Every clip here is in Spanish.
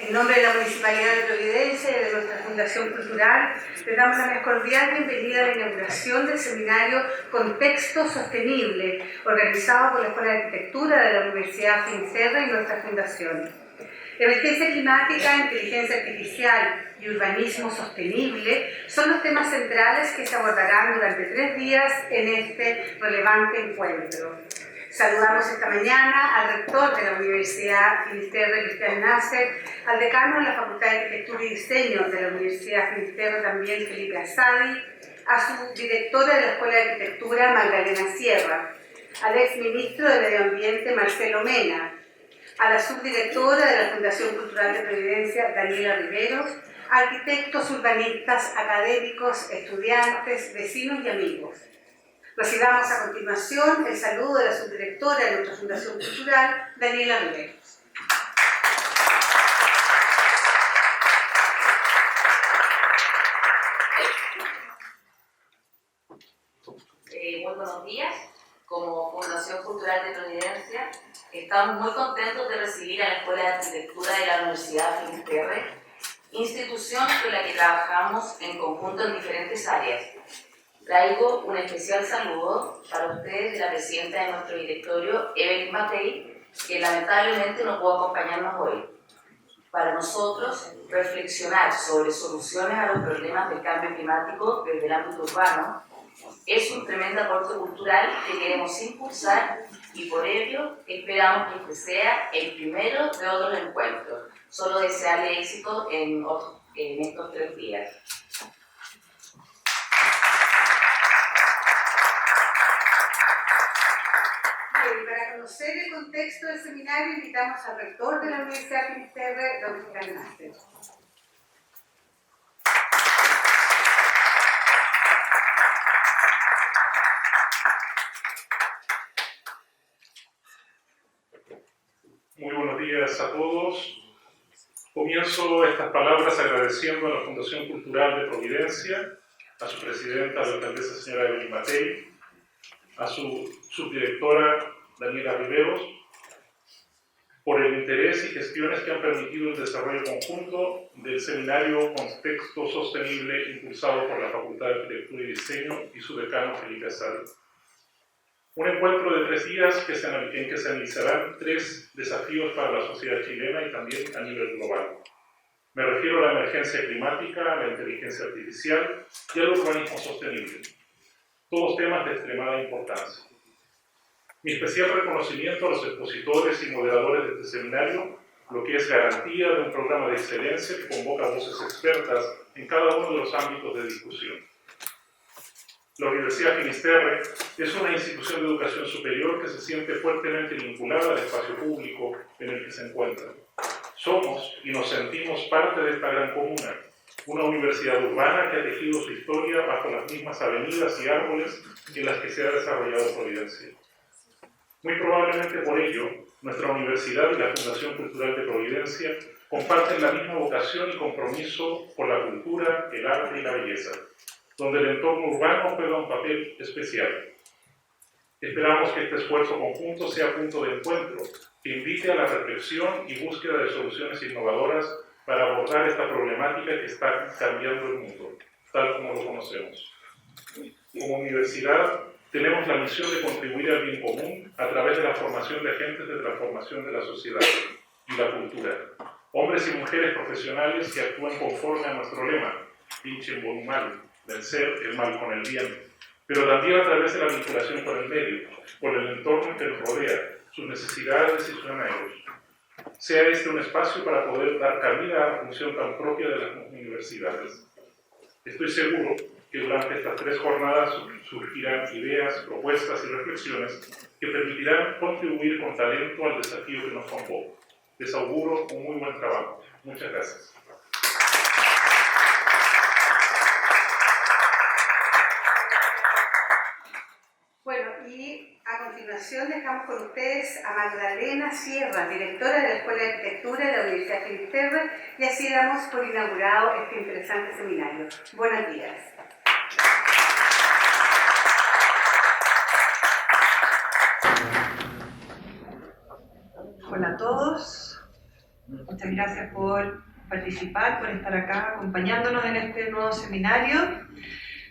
En nombre de la Municipalidad de Providencia y de nuestra Fundación Cultural, le damos la más cordial bienvenida a la inauguración del seminario Contexto Sostenible, organizado por la Escuela de Arquitectura de la Universidad Finisterre y nuestra Fundación. Emergencia climática, inteligencia artificial y urbanismo sostenible son los temas centrales que se abordarán durante 3 días en este relevante encuentro. Saludamos esta mañana al rector de la Universidad Finisterre, Cristian Nasser, al decano de la Facultad de Arquitectura y Diseño de la Universidad Finisterre, también Felipe Asadi, a su directora de la Escuela de Arquitectura, Magdalena Sierra, al exministro de Medio Ambiente, Marcelo Mena, a la subdirectora de la Fundación Cultural de Providencia, Daniela Riveros, a arquitectos, urbanistas, académicos, estudiantes, vecinos y amigos. Recibamos a continuación el saludo de la subdirectora de nuestra Fundación Cultural, Daniela Riveros. Muy buenos días. Como Fundación Cultural de Providencia, estamos muy contentos de recibir a la Escuela de Arquitectura de la Universidad Finisterre, institución con la que trabajamos en conjunto en diferentes áreas. Traigo un especial saludo para ustedes de la presidenta de nuestro directorio, Evelyn Matei, que lamentablemente no pudo acompañarnos hoy. Para nosotros, reflexionar sobre soluciones a los problemas del cambio climático desde el ámbito urbano es un tremendo aporte cultural que queremos impulsar y por ello esperamos que este sea el primero de otros encuentros. Solo desearle éxito en estos 3 días. Para conocer el contexto del seminario, invitamos al rector de la Universidad Finisterre, don Cristian Nasser. Muy buenos días a todos. Comienzo estas palabras agradeciendo a la Fundación Cultural de Providencia, a su presidenta, la alcaldesa señora Evelyn Matei, a su subdirectora Daniela Riveros, por el interés y gestiones que han permitido el desarrollo conjunto del seminario Contexto Sostenible impulsado por la Facultad de Arquitectura y Diseño y su decano Felipe Asadi. Un encuentro de 3 días en que se analizarán 3 desafíos para la sociedad chilena y también a nivel global. Me refiero a la emergencia climática, a la inteligencia artificial y al urbanismo sostenible. Todos temas de extremada importancia. Mi especial reconocimiento a los expositores y moderadores de este seminario, lo que es garantía de un programa de excelencia que convoca voces expertas en cada uno de los ámbitos de discusión. La Universidad Finisterre es una institución de educación superior que se siente fuertemente vinculada al espacio público en el que se encuentra. Somos y nos sentimos parte de esta gran comuna, una universidad urbana que ha tejido su historia bajo las mismas avenidas y árboles en las que se ha desarrollado Providencia. Muy probablemente por ello, nuestra universidad y la Fundación Cultural de Providencia comparten la misma vocación y compromiso por la cultura, el arte y la belleza, donde el entorno urbano juega un papel especial. Esperamos que este esfuerzo conjunto sea punto de encuentro, que invite a la reflexión y búsqueda de soluciones innovadoras para abordar esta problemática que está cambiando el mundo, tal como lo conocemos. Como universidad, tenemos la misión de contribuir al bien común a través de la formación de agentes de transformación de la sociedad y la cultura. Hombres y mujeres profesionales que actúan conforme a nuestro lema, Vincem bonum male, vencer el mal con el bien, pero también a través de la vinculación con el medio, con el entorno que nos rodea, sus necesidades y sus anhelos. Sea este un espacio para poder dar cabida a la función tan propia de las universidades. Estoy seguro que durante estas 3 jornadas surgirán ideas, propuestas y reflexiones que permitirán contribuir con talento al desafío que nos convoca. Les auguro un muy buen trabajo. Muchas gracias. Bueno, y a continuación dejamos con ustedes a Magdalena Sierra, directora de la Escuela de Arquitectura de la Universidad Finisterre, y así damos por inaugurado este interesante seminario. Buenos días. Hola a todos. Muchas gracias por participar, por estar acá acompañándonos en este nuevo seminario.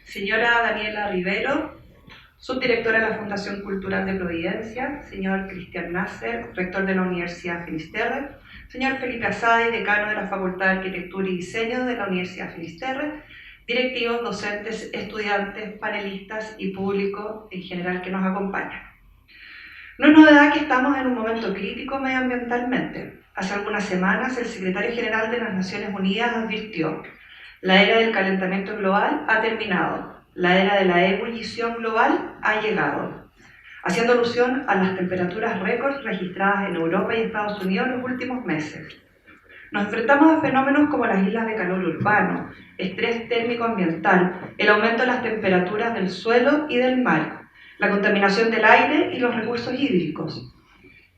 Señora Daniela Rivero, subdirectora de la Fundación Cultural de Providencia, señor Cristian Nasser, rector de la Universidad Finisterre, señor Felipe Asadi, decano de la Facultad de Arquitectura y Diseño de la Universidad Finisterre, directivos, docentes, estudiantes, panelistas y público en general que nos acompaña. No es novedad que estamos en un momento crítico medioambientalmente. Hace algunas semanas el secretario general de las Naciones Unidas advirtió: la era del calentamiento global ha terminado, la era de la ebullición global ha llegado, haciendo alusión a las temperaturas récords registradas en Europa y Estados Unidos en los últimos meses. Nos enfrentamos a fenómenos como las islas de calor urbano, estrés térmico ambiental, el aumento de las temperaturas del suelo y del mar, la contaminación del aire y los recursos hídricos.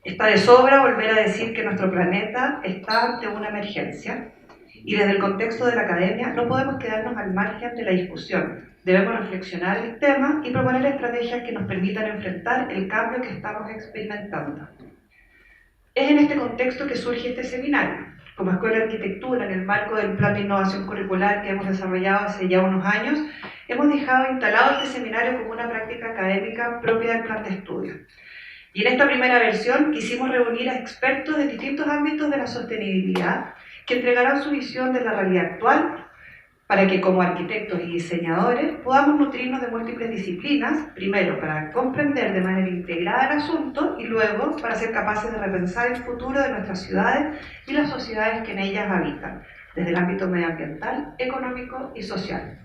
Está de sobra volver a decir que nuestro planeta está ante una emergencia y desde el contexto de la academia no podemos quedarnos al margen de la discusión. Debemos reflexionar el tema y proponer estrategias que nos permitan enfrentar el cambio que estamos experimentando. Es en este contexto que surge este seminario. Como Escuela de Arquitectura, en el marco del Plan de Innovación Curricular que hemos desarrollado hace ya unos años, hemos dejado instalado este seminario como una práctica académica propia del plan de estudio. Y en esta primera versión quisimos reunir a expertos de distintos ámbitos de la sostenibilidad que entregarán su visión de la realidad actual para que como arquitectos y diseñadores podamos nutrirnos de múltiples disciplinas, primero para comprender de manera integrada el asunto y luego para ser capaces de repensar el futuro de nuestras ciudades y las sociedades que en ellas habitan, desde el ámbito medioambiental, económico y social.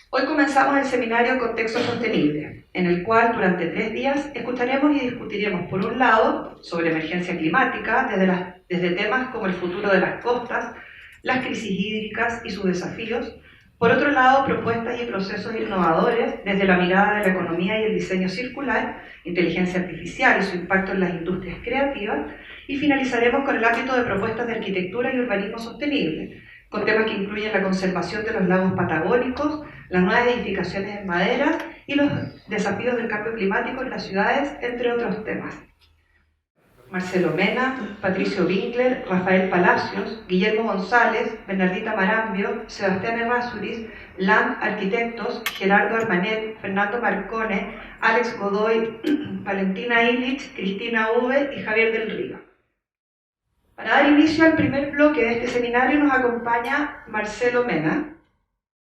Hoy comenzamos el seminario Contexto Sostenible, en el cual durante 3 días escucharemos y discutiremos, por un lado, sobre emergencia climática, desde temas como el futuro de las costas, las crisis hídricas y sus desafíos. Por otro lado, propuestas y procesos innovadores desde la mirada de la economía y el diseño circular, inteligencia artificial y su impacto en las industrias creativas. Y finalizaremos con el ámbito de propuestas de arquitectura y urbanismo sostenible, con temas que incluyen la conservación de los lagos patagónicos, las nuevas edificaciones en madera y los desafíos del cambio climático en las ciudades, entre otros temas. Marcelo Mena, Patricio Winkler, Rafael Palacios, Guillermo González, Bernardita Marambio, Sebastián Errázuriz, Land Arquitectos, Gerardo Armanet, Fernando Marcone, Alex Godoy, Valentina Illich, Cristina Uve y Javier del Río. Para dar inicio al primer bloque de este seminario nos acompaña Marcelo Mena.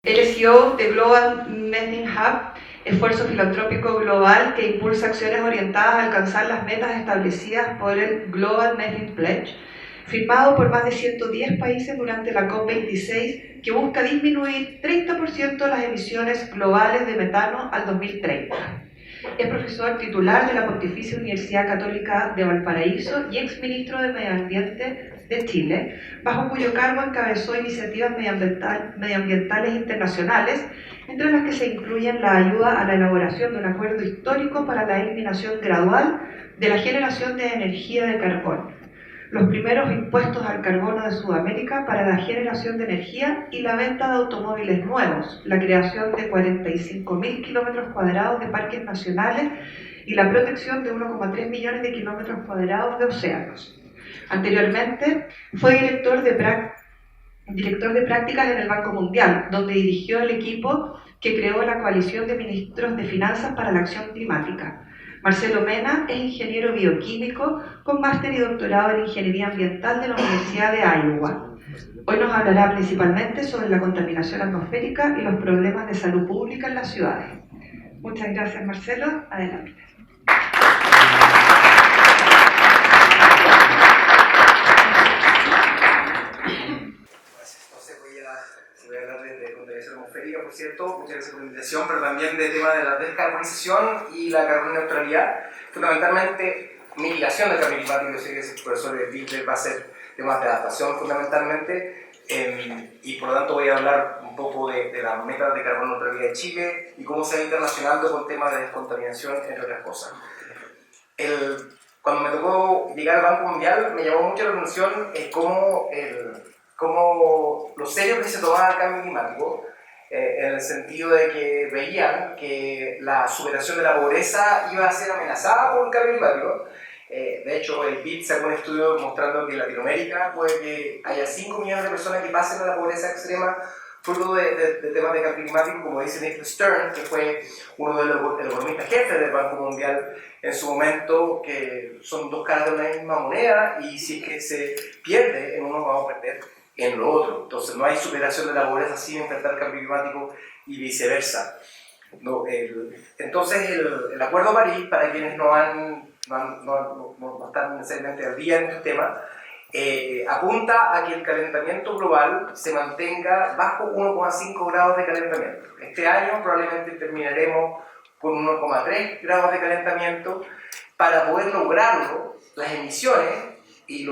Él es CEO de Global Methane Hub, esfuerzo filantrópico global que impulsa acciones orientadas a alcanzar las metas establecidas por el Global Methane Pledge, firmado por más de 110 países durante la COP26, que busca disminuir 30% las emisiones globales de metano al 2030. Es profesor titular de la Pontificia Universidad Católica de Valparaíso y exministro de Medio Ambiente de Chile, bajo cuyo cargo encabezó iniciativas medioambientales internacionales, entre las que se incluyen la ayuda a la elaboración de un acuerdo histórico para la eliminación gradual de la generación de energía de carbón, los primeros impuestos al carbono de Sudamérica para la generación de energía y la venta de automóviles nuevos, la creación de 45.000 kilómetros cuadrados de parques nacionales y la protección de 1,3 millones de kilómetros cuadrados de océanos. Anteriormente fue director de prácticas en el Banco Mundial, donde dirigió el equipo que creó la Coalición de Ministros de Finanzas para la Acción Climática. Marcelo Mena es ingeniero bioquímico con máster y doctorado en Ingeniería Ambiental de la Universidad de Iowa. Hoy nos hablará principalmente sobre la contaminación atmosférica y los problemas de salud pública en las ciudades. Muchas gracias, Marcelo. Adelante. Voy a hablar de contaminación atmosférica, por cierto, muchas gracias por la invitación, pero también del tema de la descarbonización y la carboneutralidad, fundamentalmente mitigación del cambio climático. Yo sé que el profesor Winkler va a hacer temas de adaptación fundamentalmente, y por lo tanto voy a hablar un poco de las metas de carboneutralidad de Chile y cómo se va internacionalizando con temas de descontaminación, entre otras cosas. Cuando me tocó llegar al Banco Mundial, me llamó mucho la atención cómo lo serio que se tomaba el cambio climático, en el sentido de que veían que la superación de la pobreza iba a ser amenazada por el cambio climático, De hecho, el BID sacó un estudio mostrando que en Latinoamérica puede que haya 5 millones de personas que pasen a la pobreza extrema fruto de temas de cambio climático, como dice Nicholas Stern, que fue uno de los economistas jefes del Banco Mundial en su momento, que son dos caras de una misma moneda, y si es que se pierde en uno, vamos a perder en lo otro. Entonces no hay superación de la pobreza sin enfrentar el cambio climático y viceversa. No, entonces el Acuerdo de París, para quienes no están necesariamente al día en este tema, apunta a que el calentamiento global se mantenga bajo 1,5 grados de calentamiento. Este año probablemente terminaremos con 1,3 grados de calentamiento. Para poder lograrlo, las emisiones y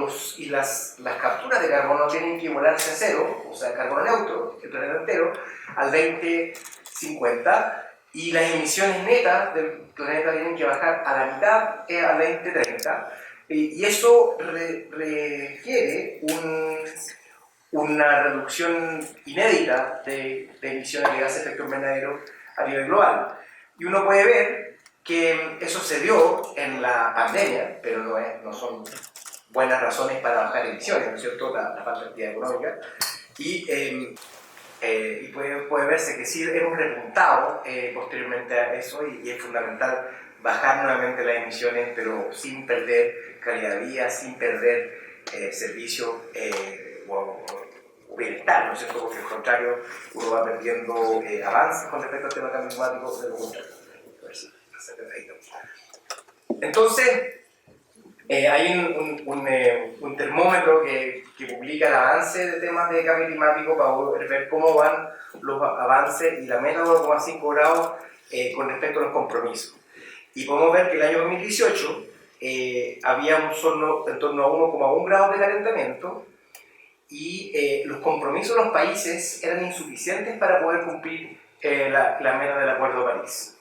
las capturas de carbono tienen que volarse a cero, o sea, carbono neutro, el planeta entero, al 2050, y las emisiones netas del planeta tienen que bajar a la mitad al 2030. Y eso requiere una reducción inédita de emisiones de gases de efecto invernadero a nivel global. Y uno puede ver que eso se dio en la pandemia, pero no son buenas razones para bajar emisiones, ¿no es cierto?, la falta de actividad económica. Y puede verse que sí hemos repuntado posteriormente a eso, y es fundamental bajar nuevamente las emisiones, pero sin perder calidad de vida, sin perder servicio o bienestar, ¿no es cierto?, porque al contrario uno va perdiendo avances con respecto al tema cambio climático, de lo contrario. Entonces, hay un termómetro que publica el avance de temas de cambio climático para poder ver cómo van los avances y la meta de 1,5 grados con respecto a los compromisos. Y podemos ver que el año 2018 había en torno a 1,1 grados de calentamiento, y los compromisos de los países eran insuficientes para poder cumplir la meta del Acuerdo de París.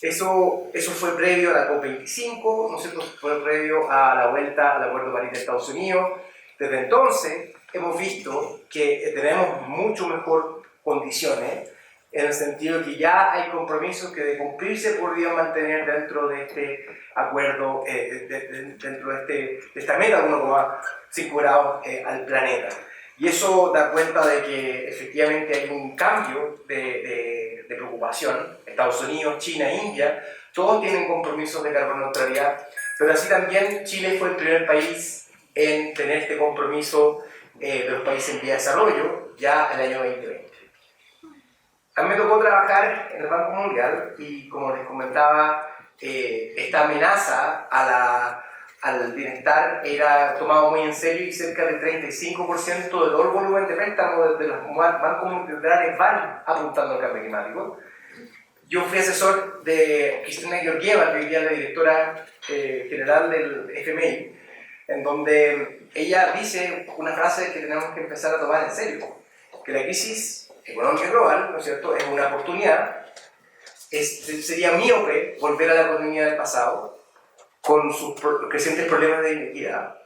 Eso fue previo a la COP25, ¿no es cierto?, fue previo a la vuelta al Acuerdo de París de Estados Unidos. Desde entonces hemos visto que tenemos mucho mejor condiciones, en el sentido de que ya hay compromisos que de cumplirse podrían mantener dentro de este acuerdo, dentro de esta meta de 1,5 grados al planeta. Y eso da cuenta de que efectivamente hay un cambio de preocupación. Estados Unidos, China, India, todos tienen compromisos de carbono neutralidad, pero así también Chile fue el primer país en tener este compromiso de los países en vía de desarrollo ya el año 2020. A mí me tocó trabajar en el Banco Mundial y, como les comentaba, esta amenaza al bienestar era tomado muy en serio, y cerca del 35% de todo el volumen de préstamos de los bancos multilaterales van apuntando al cambio climático. Yo fui asesor de Cristina Georgieva, que hoy día es la directora general del FMI, en donde ella dice una frase que tenemos que empezar a tomar en serio, que la crisis económica global, ¿no es cierto?, es una oportunidad. Sería míope volver a la economía del pasado, con sus crecientes problemas de inequidad.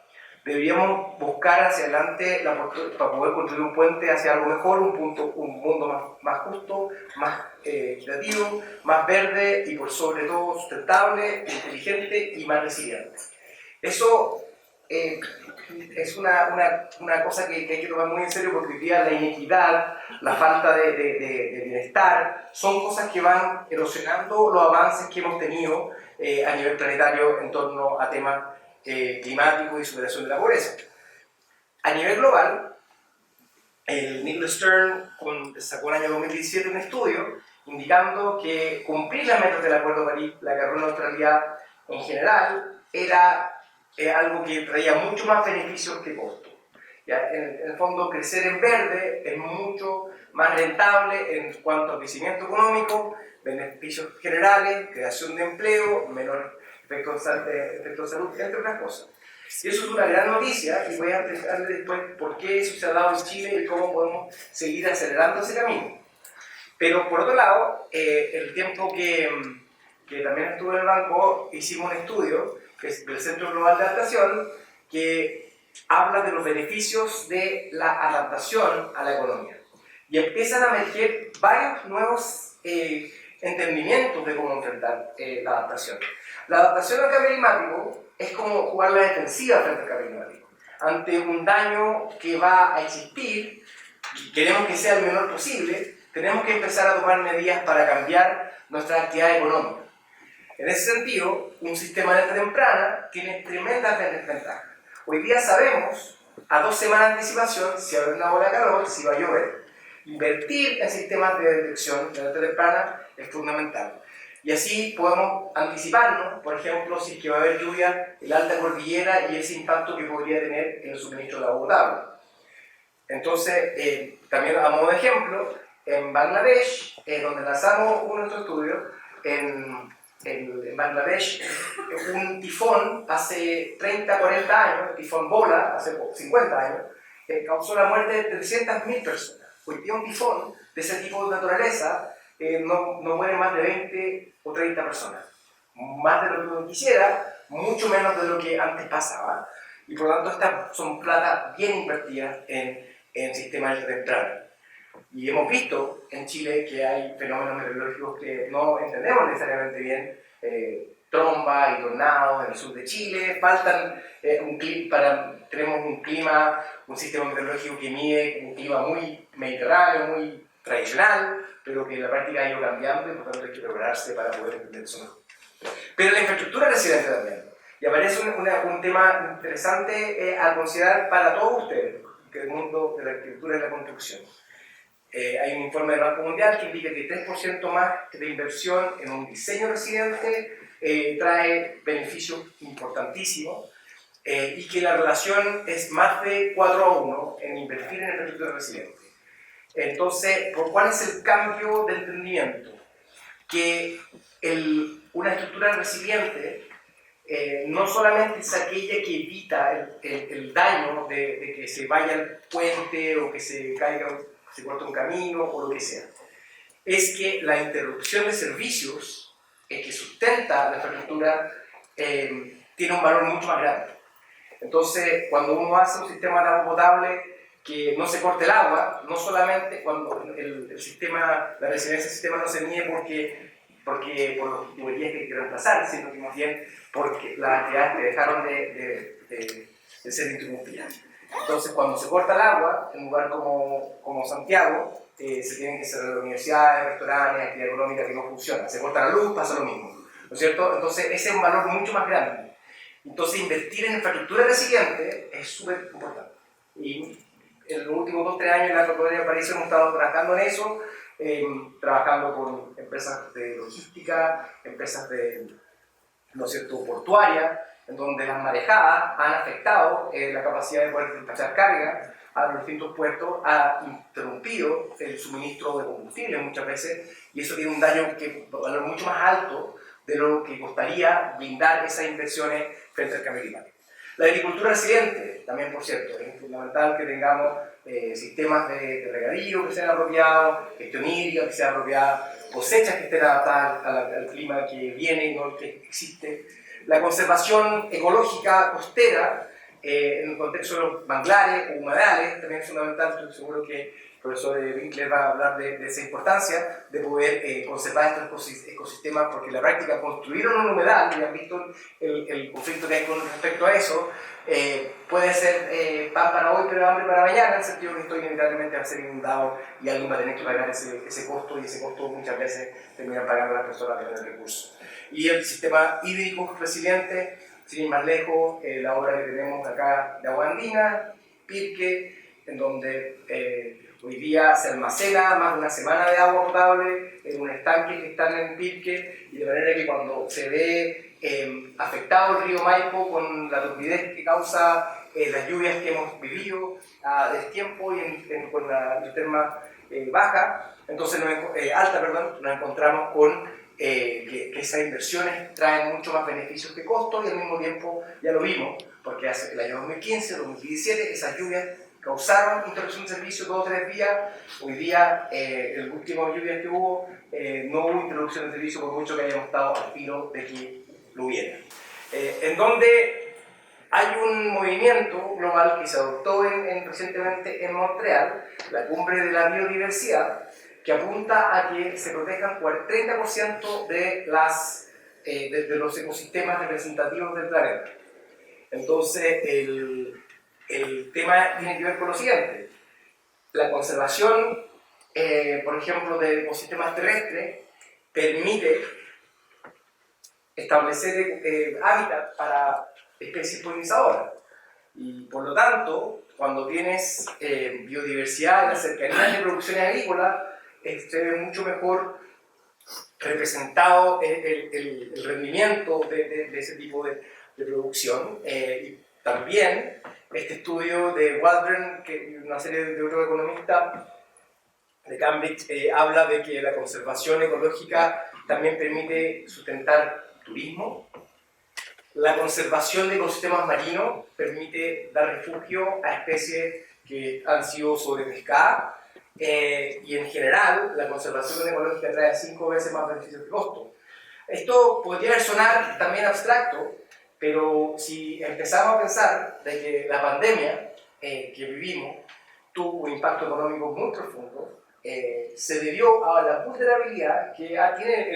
Deberíamos buscar hacia adelante para poder construir un puente hacia algo mejor, un mundo más justo, más creativo, más verde y por sobre todo sustentable, inteligente y más resiliente. Eso es una cosa que hay que tomar muy en serio, porque hoy día la inequidad, la falta de bienestar, son cosas que van erosionando los avances que hemos tenido a nivel planetario en torno a temas climáticos y superación de la pobreza. A nivel global, el Nicholas Stern sacó en el año 2017 un estudio indicando que cumplir las metas del Acuerdo de París, la carbono neutralidad en general, era algo que traía mucho más beneficios que costos. En el fondo, crecer en verde es mucho más rentable en cuanto a crecimiento económico, beneficios generales, creación de empleo, menor efecto de salud, entre otras cosas. Y eso es una gran noticia, y voy a explicarles después por qué eso se ha dado en Chile y cómo podemos seguir acelerando ese camino. Pero por otro lado, el tiempo que también estuve en el banco, hicimos un estudio que es del Centro Global de Adaptación, que habla de los beneficios de la adaptación a la economía. Y empiezan a emerger varios nuevos entendimientos de cómo enfrentar la adaptación. La adaptación al cambio climático es como jugar la defensiva frente al cambio climático. Ante un daño que va a existir, y queremos que sea el menor posible, tenemos que empezar a tomar medidas para cambiar nuestra actividad económica. En ese sentido, un sistema de alerta temprana tiene tremendas ventajas. Hoy día sabemos, a 2 semanas de anticipación, si va a haber una ola de calor, si va a llover. Invertir en sistemas de detección de alerta temprana es fundamental. Y así podemos anticiparnos, por ejemplo, si es que va a haber lluvia en la alta cordillera y ese impacto que podría tener en el suministro de agua potable. Entonces, también a modo de ejemplo, en Bangladesh, donde lanzamos uno de nuestros estudios, en Bangladesh, un tifón hace 30, 40 años, el tifón Bola, hace 50 años, causó la muerte de 300.000 personas. Hoy día un tifón de ese tipo de naturaleza no mueren más de 20 o 30 personas. Más de lo que uno quisiera, mucho menos de lo que antes pasaba. Y por lo tanto, estas son plata bien invertidas en sistemas de temprano. Y hemos visto en Chile que hay fenómenos meteorológicos que no entendemos necesariamente bien, tromba y tornados en el sur de Chile, faltan tenemos un sistema meteorológico que mide un clima muy mediterráneo, muy tradicional, pero que en la práctica ha ido cambiando y por tanto hay que prepararse para poder entender eso mejor. Pero la infraestructura resiliente también. Y aparece un tema interesante a considerar para todos ustedes, que es el mundo de la arquitectura y la construcción. Hay un informe del Banco Mundial que indica que 3% más de inversión en un diseño resiliente trae beneficios importantísimos y que la relación es más de 4:1 en invertir en infraestructura resiliente. Entonces, ¿cuál es el cambio de entendimiento? Que una estructura resiliente no solamente es aquella que evita el daño de que se vaya el puente o que se caiga, se corta un camino o lo que sea. Es que la interrupción de servicios que sustenta la infraestructura tiene un valor mucho más grande. Entonces, cuando uno hace un sistema de agua potable que no se corte el agua, no solamente cuando la resiliencia del sistema no se mide por las tuberías que hay que reemplazar, sino que más bien porque las actividades que dejaron de ser interrumpidas. Entonces, cuando se corta el agua, en un lugar como Santiago, se tienen que cerrar universidades, restaurantes, actividad económica que no funciona. Se corta la luz, pasa lo mismo, ¿no es cierto? Entonces, ese es un valor mucho más grande. Entonces, invertir en infraestructura resiliente es súper importante. Y en los últimos 2-3 años en la Academia de París hemos estado trabajando en eso, trabajando con empresas de logística, empresas ¿no es cierto?, portuarias, en donde las marejadas han afectado la capacidad de poder despachar carga a los distintos puertos, ha interrumpido el suministro de combustible muchas veces, y eso tiene un daño que valor mucho más alto de lo que costaría blindar esas inversiones frente al cambio climático. La agricultura resiliente, también por cierto, es fundamental que tengamos sistemas de regadío que sean apropiados, gestión hídrica que sea apropiada, cosechas que estén adaptadas al clima que viene y no el que existe. La conservación ecológica costera, en el contexto de los manglares o humedales, también es fundamental. Estoy seguro que el profesor Winkler va a hablar de esa importancia de poder conservar estos ecosistemas, porque en la práctica construyeron un humedal, y han visto el conflicto que hay con respecto a eso. Puede ser pan para hoy pero hambre para mañana, en el sentido que esto inevitablemente va a ser inundado y alguien va a tener que pagar ese costo, y ese costo muchas veces terminan pagando las personas que tienen recursos. Y el sistema hídrico resiliente, sin ir más lejos, la obra que tenemos acá de Agua Andina, Pirque, en donde hoy día se almacena más de una semana de agua potable en un estanque que están en Pirque, y de manera que cuando se ve afectado el río Maipo con la turbidez que causa las lluvias que hemos vivido a destiempo y con la terma baja, entonces nos encontramos con que esas inversiones traen mucho más beneficios que costos, y al mismo tiempo ya lo vimos, porque hace el año 2015, 2017, esas lluvias causaron interrupción de servicio 2 o 3 días. Hoy día, el último lluvias que hubo, no hubo interrupción de servicio, por mucho que hayamos estado al tiro de que lo hubiera. En donde hay un movimiento global que se adoptó recientemente en Montreal, la Cumbre de la Biodiversidad, que apunta a que se protejan 30% de los ecosistemas representativos del planeta. Entonces, el tema tiene que ver con lo siguiente. La conservación, por ejemplo, de ecosistemas terrestres permite establecer hábitat para especies polinizadoras. Y por lo tanto, cuando tienes biodiversidad en las cercanías de producciones agrícolas, se ve mucho mejor representado el rendimiento de ese tipo de producción. Y también este estudio de Waldron, que una serie de otros economistas de Cambridge, habla de que la conservación ecológica también permite sustentar turismo. La conservación de ecosistemas marinos permite dar refugio a especies que han sido sobrepescadas, y en general la conservación ecológica trae 5 veces más beneficios que costo. Esto podría sonar también abstracto, pero si empezamos a pensar de que la pandemia que vivimos tuvo un impacto económico muy profundo, se debió a la vulnerabilidad que tiene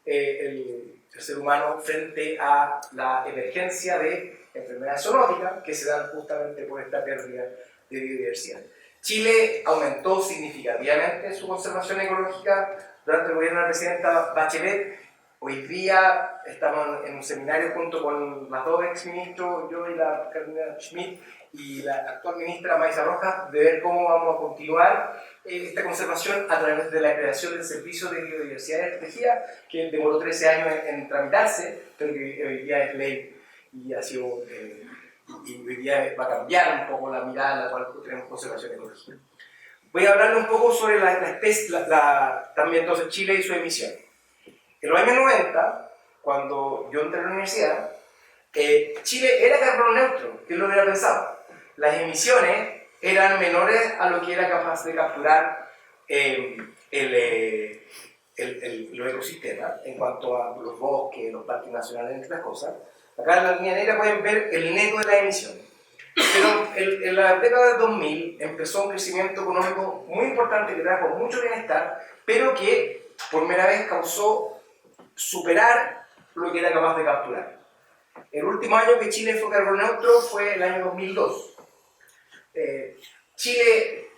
el ser humano frente a la emergencia de enfermedades zoonóticas que se dan justamente por esta pérdida de biodiversidad. Chile aumentó significativamente su conservación ecológica durante el gobierno de la presidenta Bachelet. Hoy día estamos en un seminario junto con las dos exministros, yo y la Carolina Schmidt, y la actual ministra Maisa Rojas, de ver cómo vamos a continuar esta conservación a través de la creación del Servicio de Biodiversidad Protegida, que demoró 13 años en tramitarse, pero que hoy día es ley y ha sido, y hoy día va a cambiar un poco la mirada en la cual tenemos conservación ecológica. Voy a hablarle un poco sobre también entonces Chile y su emisión. En los años 90, cuando yo entré a la universidad, Chile era carbono neutro. ¿Quién lo hubiera pensado? Las emisiones eran menores a lo que era capaz de capturar los ecosistemas en cuanto a los bosques, los parques nacionales, entre otras cosas. Acá en la línea negra pueden ver el neto de las emisiones. Pero en la década de 2000 empezó un crecimiento económico muy importante que trajo mucho bienestar, pero que por primera vez causó superar lo que era capaz de capturar. El último año que Chile fue carbono neutro fue el año 2002. Chile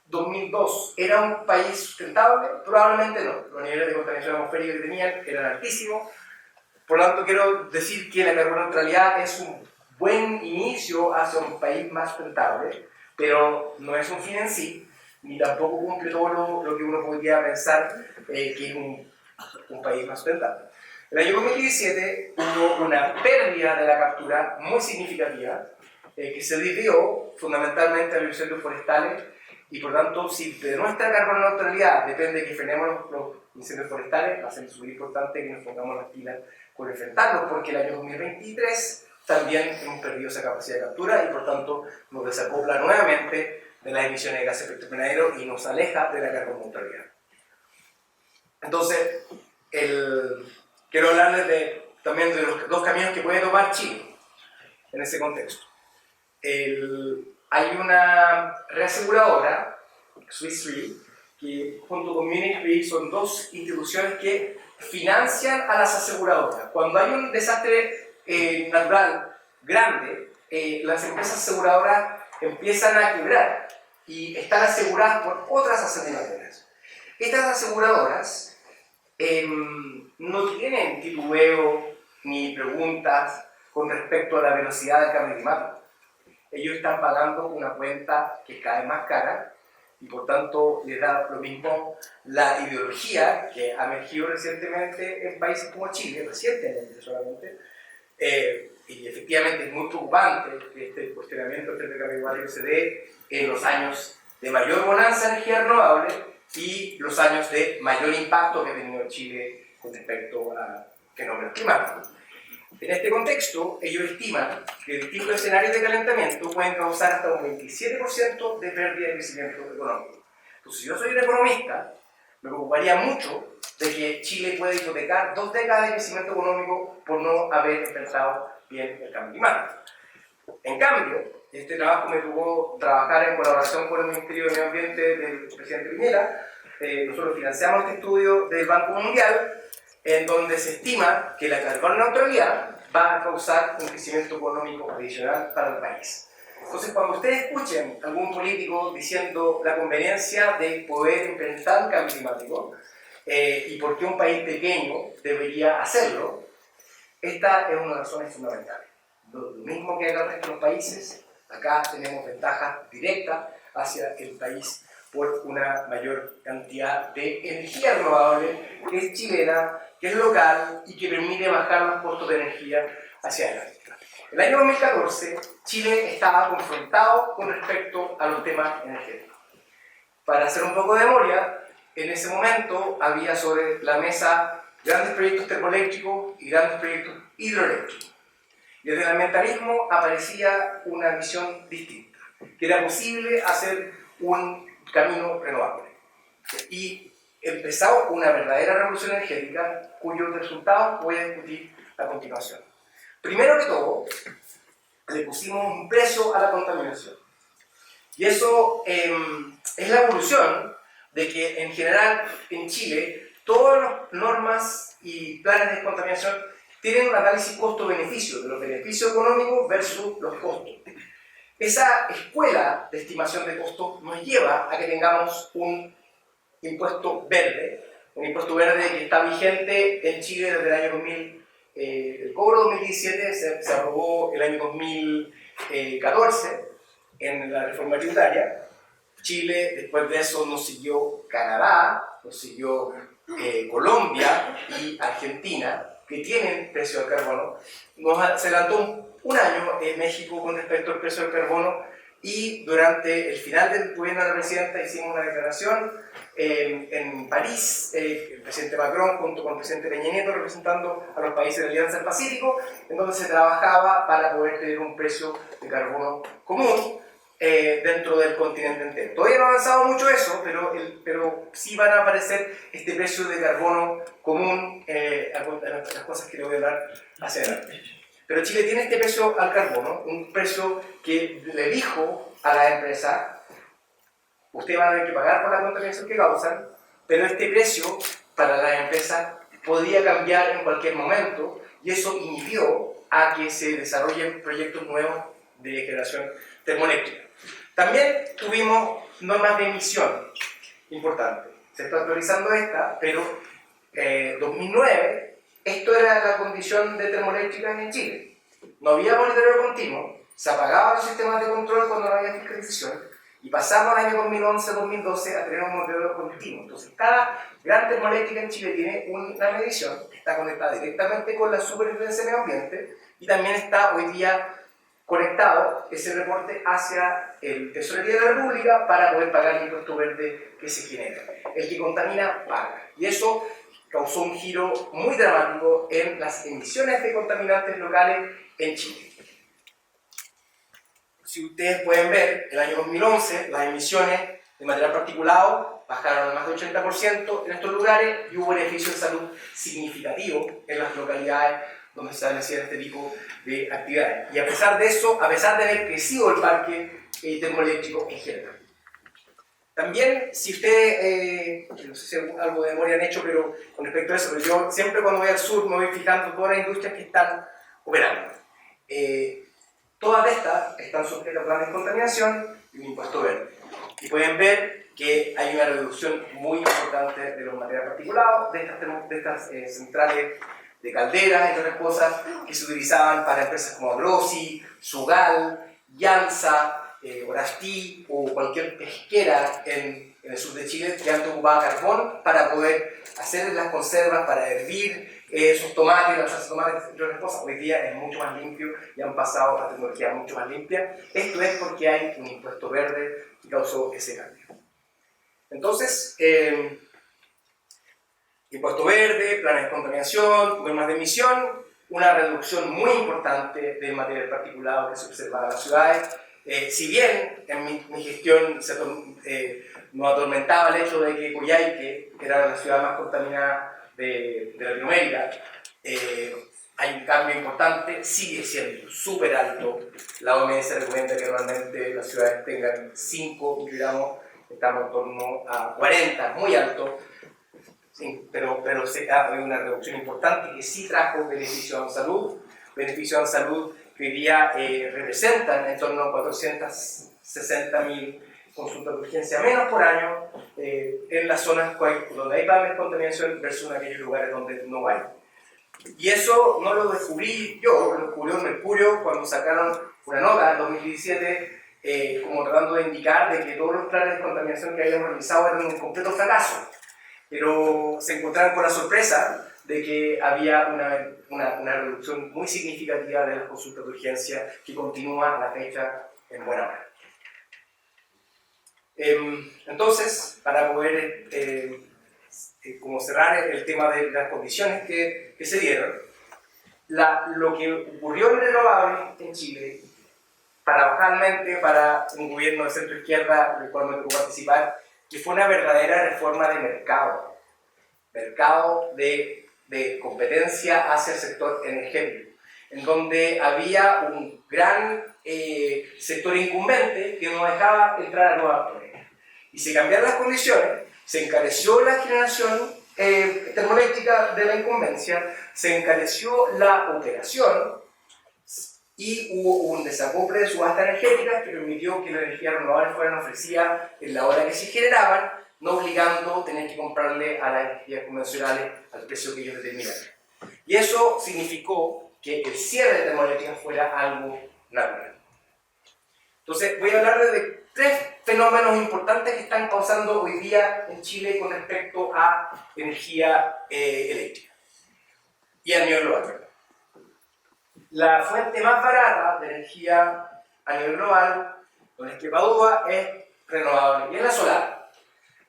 2002 era un país sustentable, probablemente no. Los niveles de contaminación atmosférica que tenían eran altísimos. Por lo tanto, quiero decir que la carboneutralidad es un buen inicio hacia un país más sustentable, pero no es un fin en sí, ni tampoco cumple todo lo que uno podría pensar que es un país más sustentable. En el año 2017 hubo una pérdida de la captura muy significativa, que se debió fundamentalmente a los incendios forestales, y por tanto, si de nuestra carboneutralidad depende de que frenemos los incendios forestales, va a ser súper importante que nos pongamos las pilas con enfrentarlos, porque el año 2023 también hemos perdido esa capacidad de captura y por tanto nos desacopla nuevamente de las emisiones de gases de efecto invernadero y nos aleja de la carboneutralidad. Entonces, quiero hablarles también de los dos caminos que puede tomar Chile en ese contexto. Hay una reaseguradora, Swiss Re, que junto con Munich Re son dos instituciones que financian a las aseguradoras. Cuando hay un desastre natural grande, las empresas aseguradoras empiezan a quebrar y están aseguradas por otras aseguradoras. Estas aseguradoras no tienen titubeo ni preguntas con respecto a la velocidad del cambio climático. Ellos están pagando una cuenta que es cada vez más cara y por tanto les da lo mismo la ideología que ha emergido recientemente en países como Chile, recientemente solamente, y efectivamente es muy preocupante que este cuestionamiento frente al cambio climático se dé en los años de mayor bonanza de energía renovable y los años de mayor impacto que ha tenido Chile con respecto a fenómenos climáticos. En este contexto, ellos estiman que distintos escenarios de calentamiento pueden causar hasta un 27% de pérdida de crecimiento económico. Entonces, si yo soy un economista, me preocuparía mucho de que Chile pueda hipotecar 2 décadas de crecimiento económico por no haber enfrentado bien el cambio climático. En cambio, este trabajo me tocó trabajar en colaboración con el Ministerio de Medio Ambiente del presidente Piñera, nosotros financiamos este estudio del Banco Mundial, en donde se estima que la carbono neutralidad va a causar un crecimiento económico adicional para el país. Entonces, cuando ustedes escuchen a algún político diciendo la conveniencia de poder enfrentar el cambio climático y por qué un país pequeño debería hacerlo, esta es una de las razones fundamentales. Lo mismo que haga el resto de los países, acá tenemos ventajas directas hacia el país por una mayor cantidad de energía renovable que es chilena, que es local y que permite bajar los costos de energía hacia adelante. El año 2014, Chile estaba confrontado con respecto a los temas energéticos. Para hacer un poco de memoria, en ese momento había sobre la mesa grandes proyectos termoeléctricos y grandes proyectos hidroeléctricos. Desde el ambientalismo aparecía una visión distinta, que era posible hacer un camino renovable. Y empezó una verdadera revolución energética cuyos resultados voy a discutir a continuación. Primero que todo, le pusimos un precio a la contaminación. Y eso es la evolución de que en general en Chile todas las normas y planes de descontaminación tienen un análisis costo-beneficio, de los beneficios económicos versus los costos. Esa escuela de estimación de costos nos lleva a que tengamos un impuesto verde que está vigente en Chile desde el año 2000. El cobro 2017 se aprobó el año 2014 en la reforma tributaria. Chile, después de eso, nos siguió Canadá, nos siguió Colombia y Argentina, que tienen precio del carbono. Se adelantó un año México con respecto al precio del carbono, y durante el final del gobierno de la presidenta hicimos una declaración en París, el presidente Macron junto con el presidente Peña Nieto representando a los países de la Alianza del Pacífico, en donde se trabajaba para poder tener un precio de carbono común dentro del continente entero. Todavía no ha avanzado mucho eso, pero sí van a aparecer este precio de carbono común, las cosas que le voy a hablar hacia adelante. Pero Chile tiene este precio al carbono, un precio que le dijo a la empresa: ustedes van a tener que pagar por la contaminación que causan, pero este precio para las empresas podía cambiar en cualquier momento, y eso inhibió a que se desarrollen proyectos nuevos de generación termoeléctrica. También tuvimos normas de emisión importantes. Se está actualizando esta, pero 2009, esto era la condición de termoeléctricas en Chile. No había monitoreo continuo, se apagaban los sistemas de control cuando no había fiscalización, y pasamos al año 2011-2012 a tener un monitoreo continuo. Entonces, cada gran termoeléctrica en Chile tiene una medición que está conectada directamente con la superintendencia de medio ambiente, y también está hoy día conectado ese reporte hacia el Tesorería de la República para poder pagar el impuesto verde que se genera. El que contamina, paga. Y eso causó un giro muy dramático en las emisiones de contaminantes locales en Chile. Si ustedes pueden ver, el año 2011 las emisiones de material particulado bajaron más del 80% en estos lugares, y hubo beneficios de salud significativos en las localidades donde se establecían este tipo de actividades. Y a pesar de eso, a pesar de haber crecido el parque termoeléctrico en general. También, si ustedes, no sé si algo de memoria han hecho, pero con respecto a eso, pero yo siempre cuando voy al sur me voy fijando todas las industrias que están operando. Todas estas están sujetas a planes de contaminación y un impuesto verde. Y pueden ver que hay una reducción muy importante de los materiales particulados, de estas centrales de calderas, entre otras cosas, que se utilizaban para empresas como Grossi, Sugal, Yansa, Orastí o cualquier pesquera en el sur de Chile que antes ocupaba carbón para poder hacer las conservas, para hervir esos tomates, las salsas de tomates, entre otras cosas. Hoy día es mucho más limpio y han pasado a tecnología mucho más limpia. Esto es porque hay un impuesto verde que causó ese cambio. Entonces, impuesto verde, planes de contaminación, normas de emisión, una reducción muy importante del material particulado que se observa en las ciudades. Si bien en mi gestión nos atormentaba el hecho de que Coyhaique era la ciudad más contaminada de Latinoamérica, hay un cambio importante, sigue siendo súper alto. La OMS recomienda que normalmente las ciudades tengan 5 microgramos estamos en torno a 40, muy alto, sí, pero ha habido una reducción importante que sí trajo beneficios en salud, que hoy día representan en torno a 460.000 consultas de urgencia menos por año en las zonas donde hay más contaminación versus en aquellos lugares donde no hay. Y eso no lo descubrí yo, lo descubrió Mercurio cuando sacaron una nota en 2017 como tratando de indicar de que todos los planes de contaminación que habíamos realizado eran un completo fracaso. Pero se encontraron con la sorpresa de que había una reducción muy significativa de las consultas de urgencia que continúa a la fecha en buena hora. Entonces, para poder como cerrar el tema de las condiciones que se dieron, lo que ocurrió en renovables en Chile, paradojalmente para un gobierno de centro izquierda del cual me tocó participar, que fue una verdadera reforma de mercado de competencia hacia el sector energético, en donde había un gran sector incumbente que no dejaba entrar a nuevas actores. Y se cambiaron las condiciones, se encareció la generación termoeléctrica de la incumbencia, se encareció la operación y hubo un desacople de subasta energética que permitió que las energías renovables fueran ofrecidas en la hora que se generaban, no obligando a tener que comprarle a las energías convencionales al precio que ellos determinaran. Y eso significó que el cierre de termoeléctricas fuera algo natural. Entonces voy a hablar de 3 fenómenos importantes que están causando hoy día en Chile con respecto a energía eléctrica y a nivel global. La fuente más barata de energía a nivel global, con el que Padua, es renovable y es la solar.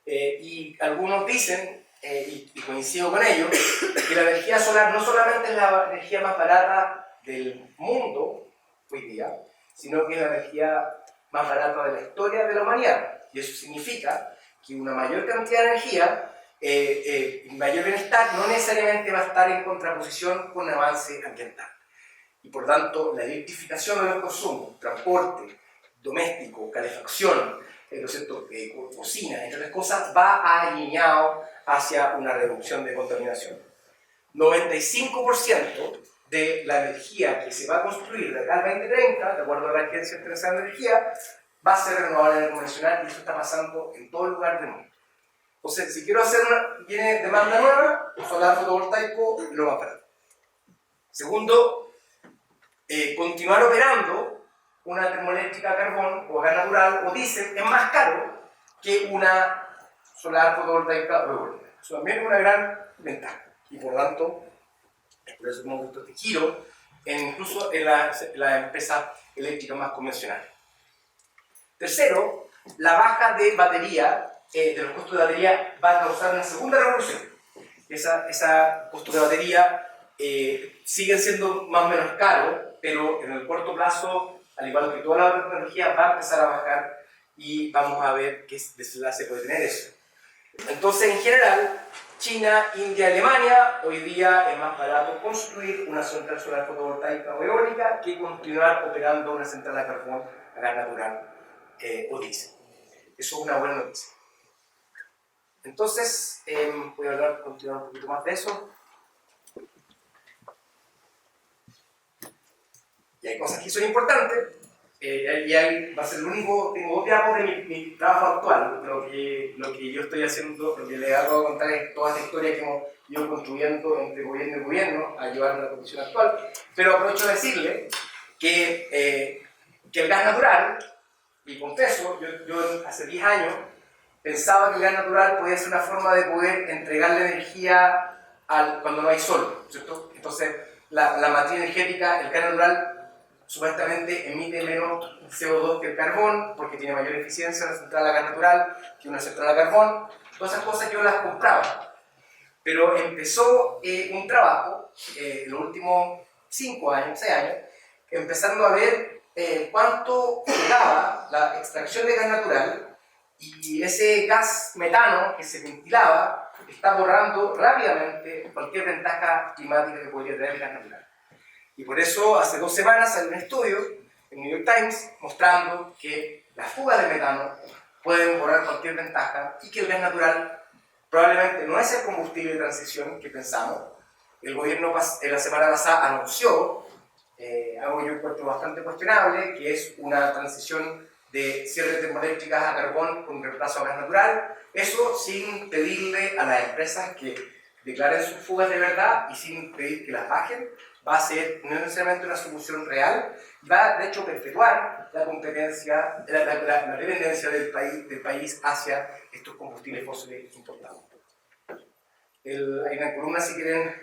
Y algunos dicen, y coincido con ellos, que la energía solar no solamente es la energía más barata del mundo hoy día, sino que es la energía más barata de la historia de la humanidad. Y eso significa que una mayor cantidad de energía, mayor bienestar, no necesariamente va a estar en contraposición con un avance ambiental. Y por tanto, la electrificación de los consumos, transporte, doméstico, calefacción, cocina, entre otras cosas, va alineado hacia una reducción de contaminación. 95% de la energía que se va a construir de acá al 2030, de acuerdo a la Agencia Internacional de Energía, va a ser renovable en el convencional, y eso está pasando en todo lugar del mundo. Entonces, si quiero hacer viene demanda nueva, solar fotovoltaico, lo más barato. Segundo, continuar operando una termoeléctrica a carbón o a gas natural o diésel es más caro que una solar fotovoltaica o eólica. Eso también es una gran ventaja. Y por tanto, es por eso que hemos visto este giro incluso en la empresa eléctrica más convencional. Tercero, la baja de batería, de los costos de batería, va a causar una segunda revolución. Esa costo de batería sigue siendo más o menos caro, pero en el corto plazo, al igual que toda la otra tecnología, va a empezar a bajar y vamos a ver qué desenlace puede tener eso. Entonces, en general, China, India, Alemania, hoy día es más barato construir una central solar fotovoltaica o eólica que continuar operando una central a carbón, a gas natural o diésel. Eso es una buena noticia. Entonces, voy a continuar un poquito más de eso. Y hay cosas que son importantes. Y ahí va a ser el único, tengo 2 diapos de mi trabajo actual. Lo que yo estoy haciendo, lo que les hago a contar es toda esta historia que hemos ido construyendo entre gobierno y gobierno a llevar a la condición actual. Pero aprovecho de decirle que el gas natural, y confieso, yo hace 10 años pensaba que el gas natural podía ser una forma de poder entregarle energía cuando no hay sol, ¿cierto? Entonces, la matriz energética, el gas natural, supuestamente emite menos CO2 que el carbón, porque tiene mayor eficiencia una central a gas natural que una central a carbón. Todas esas cosas yo las compraba. Pero empezó un trabajo, en los últimos 5 años, 6 años, empezando a ver cuánto daba la extracción de gas natural, y ese gas metano que se ventilaba está borrando rápidamente cualquier ventaja climática que podría tener el gas natural. Y por eso hace 2 semanas salió un estudio en New York Times mostrando que la fuga de metano pueden borrar cualquier ventaja y que el gas natural probablemente no es el combustible de transición que pensamos. El gobierno la semana pasada anunció algo que yo encuentro bastante cuestionable, que es una transición de cierre de termoeléctricas a carbón con reemplazo a gas natural. Eso sin pedirle a las empresas que declaren sus fugas de verdad y sin pedir que las bajen, va a ser no necesariamente una solución real, va de hecho a perpetuar la competencia, la dependencia del país hacia estos combustibles fósiles importados. Hay una columna, si quieren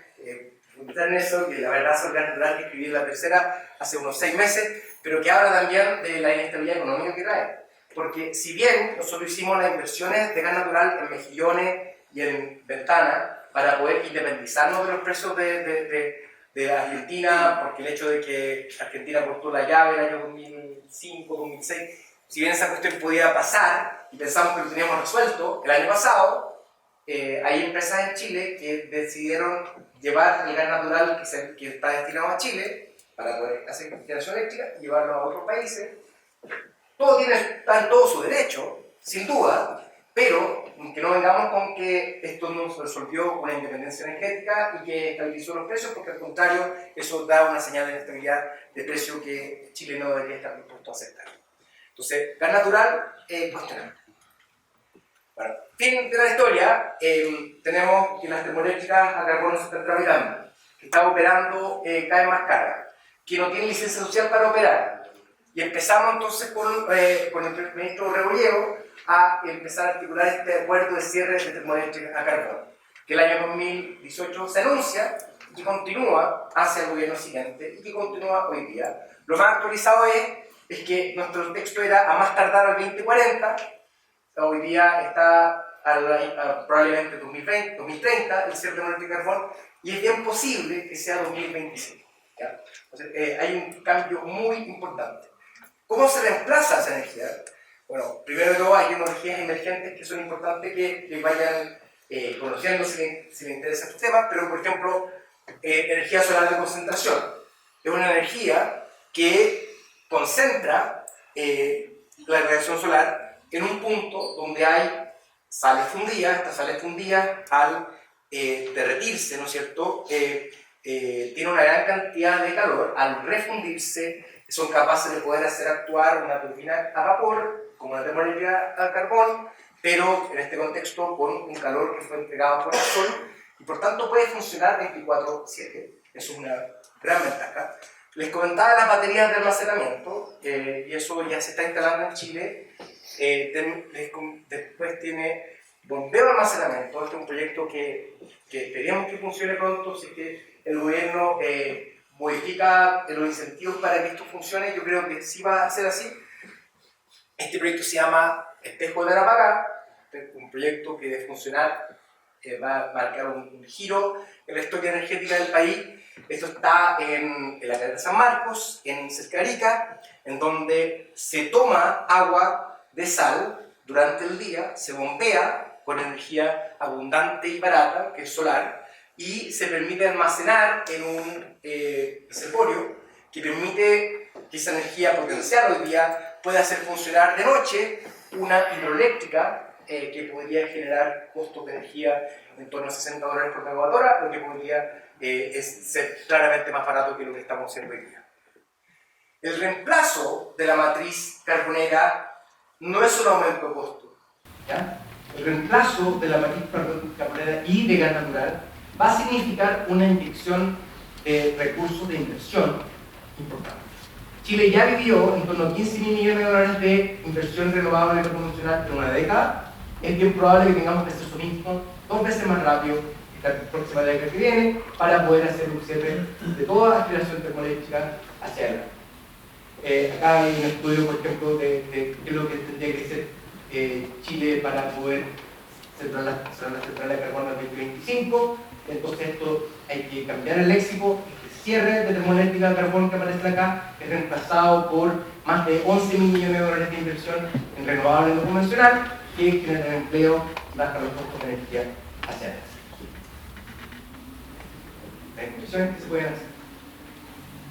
preguntar en eso, que la verdad sobre gas natural que escribí en la tercera hace unos 6 meses, pero que habla también de la inestabilidad económica que trae. Porque si bien nosotros hicimos las inversiones de gas natural en Mejillones y en Ventana para poder independizarnos de los precios de Argentina, porque el hecho de que Argentina cortó la llave en el año 2005, 2006, si bien esa cuestión podía pasar y pensamos que lo teníamos resuelto, el año pasado hay empresas en Chile que decidieron llevar el gas natural que está destinado a Chile para poder hacer generación eléctrica y llevarlo a otros países. Está en todo su derecho, sin duda, pero que no vengamos con que esto nos resolvió una independencia energética y que estabilizó los precios, porque al contrario, eso da una señal de inestabilidad de precio que Chile no debería estar dispuesto a aceptar. Entonces, gas natural, cuestionable. Bueno, fin de la historia, tenemos que las termoeléctricas a carbono se están tramitando, que están operando cada vez más caras, que no tienen licencia social para operar. Y empezamos entonces con el ministro Rebolledo a empezar a articular este acuerdo de cierre de termoeléctricas a carbono, que el año 2018 se anuncia y continúa hacia el gobierno siguiente y que continúa hoy día. Lo más actualizado es que nuestro texto era a más tardar al 2040, hoy día está probablemente 2030 el cierre de carbón, y es bien posible que sea 2025. ¿Ya? Entonces, hay un cambio muy importante. ¿Cómo se reemplaza esa energía? Bueno, primero de todo hay energías emergentes que son importantes que vayan conociendo si les interesa estos temas, pero por ejemplo, energía solar de concentración. Es una energía que concentra la radiación solar en un punto donde hay sales fundidas. Estas sales fundidas al derretirse, ¿no es cierto?, tiene una gran cantidad de calor. Al refundirse son capaces de poder hacer actuar una turbina a vapor, como una termoeléctrica a carbón, pero en este contexto con un calor que fue entregado por el sol y por tanto puede funcionar 24/7. Es una gran ventaja. Les comentaba las baterías de almacenamiento, y eso ya se está instalando en Chile. Después tiene bombeo de almacenamiento. Este es un proyecto que esperemos que funcione pronto, si es que el gobierno modifica los incentivos para que esto funcione. Yo creo que sí va a ser así. Este proyecto se llama Espejo de Arapacá, un proyecto que de funcionar va a marcar un giro en la historia energética del país. Esto está en la Caleta de San Marcos, en Cercarica, en donde se toma agua de sal durante el día, se bombea con energía abundante y barata, que es solar, y se permite almacenar en un reservorio que permite que esa energía potencial hoy día pueda hacer funcionar de noche una hidroeléctrica que podría generar costos de energía en torno a $60 por megawatt hora, lo que podría ser claramente más barato que lo que estamos haciendo hoy día. El reemplazo de la matriz carbonera no es un aumento de costo, ¿ya? El reemplazo de la matriz carbonera y de gas natural va a significar una inyección de recursos de inversión importante. Chile ya vivió en torno a $15.000 millones de inversión renovable y convencional en una década. Es bien probable que tengamos que hacer eso mismo 2 veces más rápido la próxima década que viene para poder hacer un cierre de toda la generación termoeléctrica hacia adelante. Acá hay un estudio, por ejemplo, de qué es lo que tendría que hacer Chile para poder cerrar la central de carbono en 2025. Entonces esto hay que cambiar el léxico. El cierre de termoeléctrica de carbón que aparece acá es reemplazado por más de $11.000 millones de inversión en renovable no convencional que generan empleo, bajan los costos de energía hacia adelante. Las inversiones que se pueden hacer.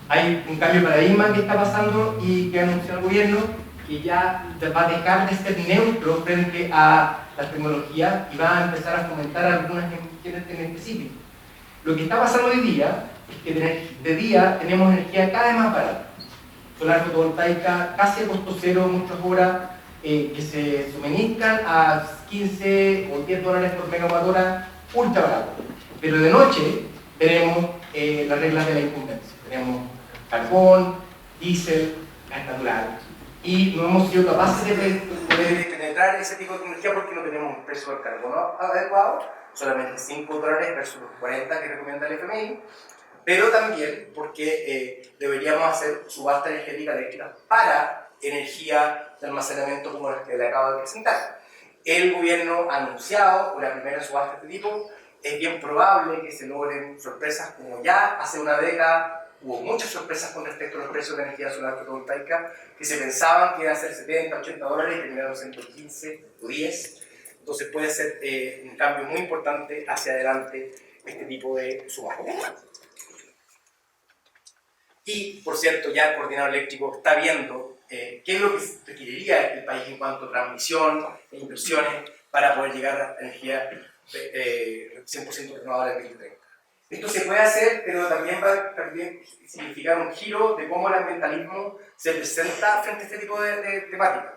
Hay un cambio de paradigma que está pasando y que ha anunciado el gobierno, que ya va a dejar de ser neutro frente a la tecnología y va a empezar a fomentar algunas emisiones en específico. Lo que está pasando hoy día es que de día tenemos energía cada vez más barata. Solar fotovoltaica casi a costo cero, muchas horas que se suministran a 15 o 10 dólares por megawatt hora, ultra barato. Pero de noche tenemos las reglas de la incumbencia. Tenemos carbón, diésel, gas natural. Y no hemos sido capaces de poder penetrar ese tipo de tecnología porque no tenemos un precio del carbono adecuado, solamente 5 dólares versus los 40 que recomienda el FMI, pero también porque deberíamos hacer subasta energética eléctrica para energía de almacenamiento como la que le acabo de presentar. El gobierno ha anunciado una primera subasta de este tipo. Es bien probable que se logren sorpresas como ya hace una década hubo muchas sorpresas con respecto a los precios de energía solar fotovoltaica que se pensaban que iban a ser 70, 80 dólares y terminaron siendo 15 o 10. Entonces puede ser un cambio muy importante hacia adelante este tipo de subasta. Y, por cierto, ya el coordinador eléctrico está viendo qué es lo que requeriría el país en cuanto a transmisión e inversiones para poder llegar a energía 100% renovable en 2030. Esto se puede hacer, pero también va a significar un giro de cómo el ambientalismo se presenta frente a este tipo de temáticas.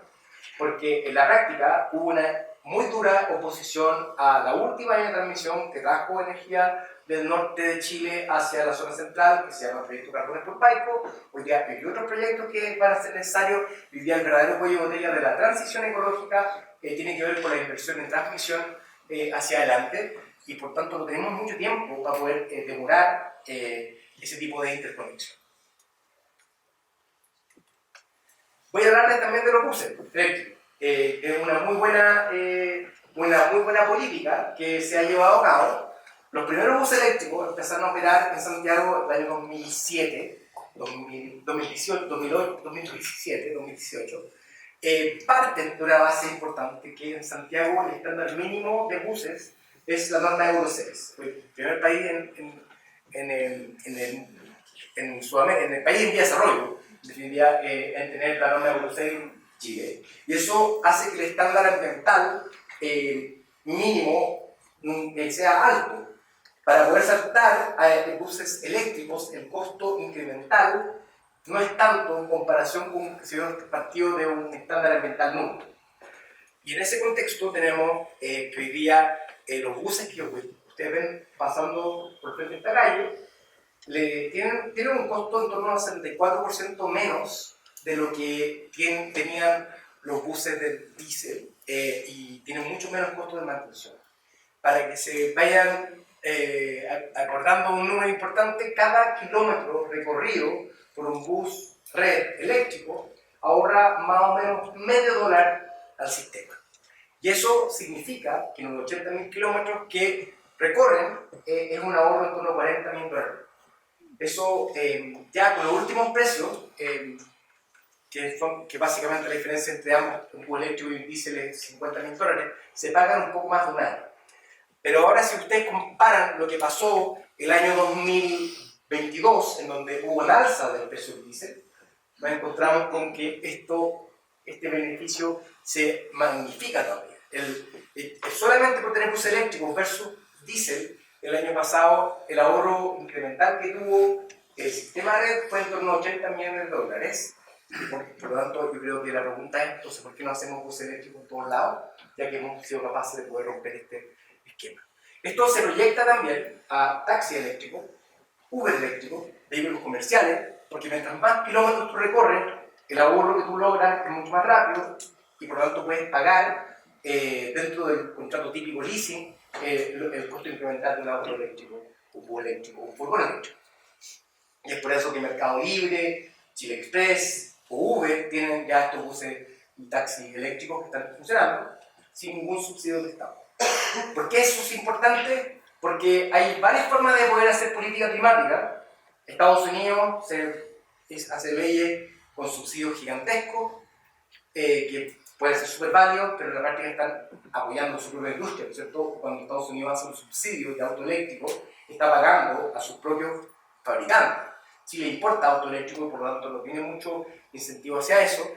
Porque en la práctica hubo una muy dura oposición a la última línea de transmisión que trajo energía del norte de Chile hacia la zona central, que se llama el proyecto Carbones por Paico. Hoy día hay otros proyectos que van a ser necesarios. Hoy día el verdadero cuello de botella de la transición ecológica tiene que ver con la inversión en transmisión hacia adelante, y por tanto no tenemos mucho tiempo para poder demorar ese tipo de interconexión. Voy a hablarles también de los buses eléctricos. Es una muy buena política que se ha llevado a cabo. Los primeros buses eléctricos empezaron a operar en Santiago el año 2007, 2018, parten de una base importante que en Santiago el estándar mínimo de buses es la norma Euro 6. El primer país en el país en desarrollo, en definitiva, en tener la norma Euro 6 en Chile. Y eso hace que el estándar ambiental mínimo sea alto. Para poder saltar a buses eléctricos, el costo incremental no es tanto en comparación con si hubiera partido de un estándar ambiental nulo. Y en ese contexto tenemos que hoy día los buses que ustedes ven pasando por frente de esta calle tienen un costo en torno al 74% menos de lo que tenían los buses del diésel y tienen mucho menos costo de mantención. Para que se vayan acordando un número importante, cada kilómetro recorrido por un bus red eléctrico ahorra más o menos $0.50 al sistema. Y eso significa que en los 80.000 kilómetros que recorren es un ahorro en torno a $40.000. Eso ya con los últimos precios, que básicamente la diferencia entre ambos, un bus eléctrico y un diésel es $50.000, se pagan un poco más de un año. Pero ahora si ustedes comparan lo que pasó el año 2022, en donde hubo un alza del precio del diésel, nos encontramos con que este beneficio se magnifica todavía. Solamente por tener buses eléctricos versus diésel, el año pasado el ahorro incremental que tuvo el sistema red fue en torno a $80 millones. Por lo tanto, yo creo que la pregunta es, entonces, ¿por qué no hacemos buses eléctricos en todos lados? Ya que hemos sido capaces de poder romper este esquema. Esto se proyecta también a taxi eléctrico, Uber eléctrico, vehículos comerciales, porque mientras más kilómetros tú recorres, el ahorro que tú logras es mucho más rápido y por lo tanto puedes pagar dentro del contrato típico leasing el costo incremental de un auto eléctrico, un bus eléctrico, un furgón eléctrico. Y es por eso que Mercado Libre, Chile Express o Uber tienen ya estos buses y taxis eléctricos que están funcionando sin ningún subsidio del Estado. ¿Por qué eso es importante? Porque hay varias formas de poder hacer política climática. Estados Unidos hace leyes con subsidios gigantescos que pueden ser súper válidos, pero en la práctica están apoyando su propia industria, ¿no es cierto? Cuando Estados Unidos hace un subsidio de auto eléctrico, está pagando a sus propios fabricantes. Chile importa auto eléctrico y por lo tanto no tiene mucho incentivo hacia eso.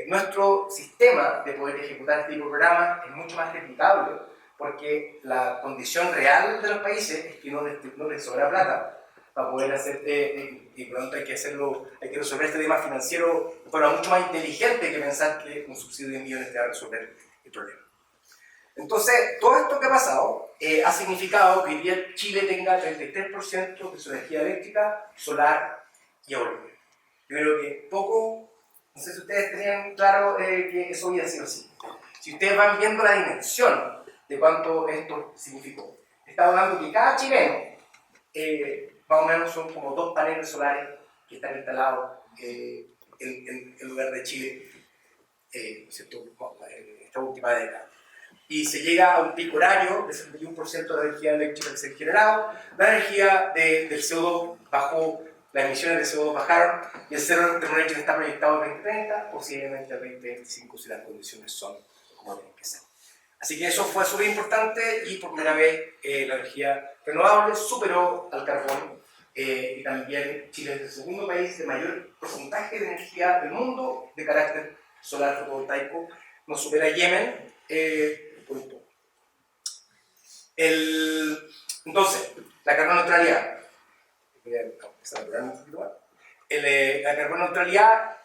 Nuestro sistema de poder ejecutar este tipo de programas es mucho más replicable, porque la condición real de los países es que no les sobra plata para poder hacer, y por lo tanto hay que resolver este tema financiero de forma mucho más inteligente que pensar que un subsidio de millones te va a resolver el problema. Entonces, todo esto que ha pasado ha significado que hoy día Chile tenga 33% de su energía eléctrica solar y eólica. Yo creo que poco, no sé si ustedes tenían claro que eso había sido así. Si ustedes van viendo la dimensión de cuánto esto significó, está hablando que cada chileno, más o menos son como 2 paneles solares que están instalados en lugar de Chile, ¿cierto? En esta última década. Y se llega a un pico horario de 61% de la energía eléctrica que se ha generado, la energía del CO2 bajó, las emisiones de CO2 bajaron y el cero termoeléctrico está proyectado en 2030, posiblemente al 2025 si las condiciones son como tienen que ser. Así que eso fue súper importante y por primera vez la energía renovable superó al carbón y también Chile es el segundo país de mayor porcentaje de energía del mundo de carácter solar fotovoltaico, nos supera Yemen por un poco. Entonces, la carboneutralidad. Voy a empezar a apurar un poquito más. La carboneutralidad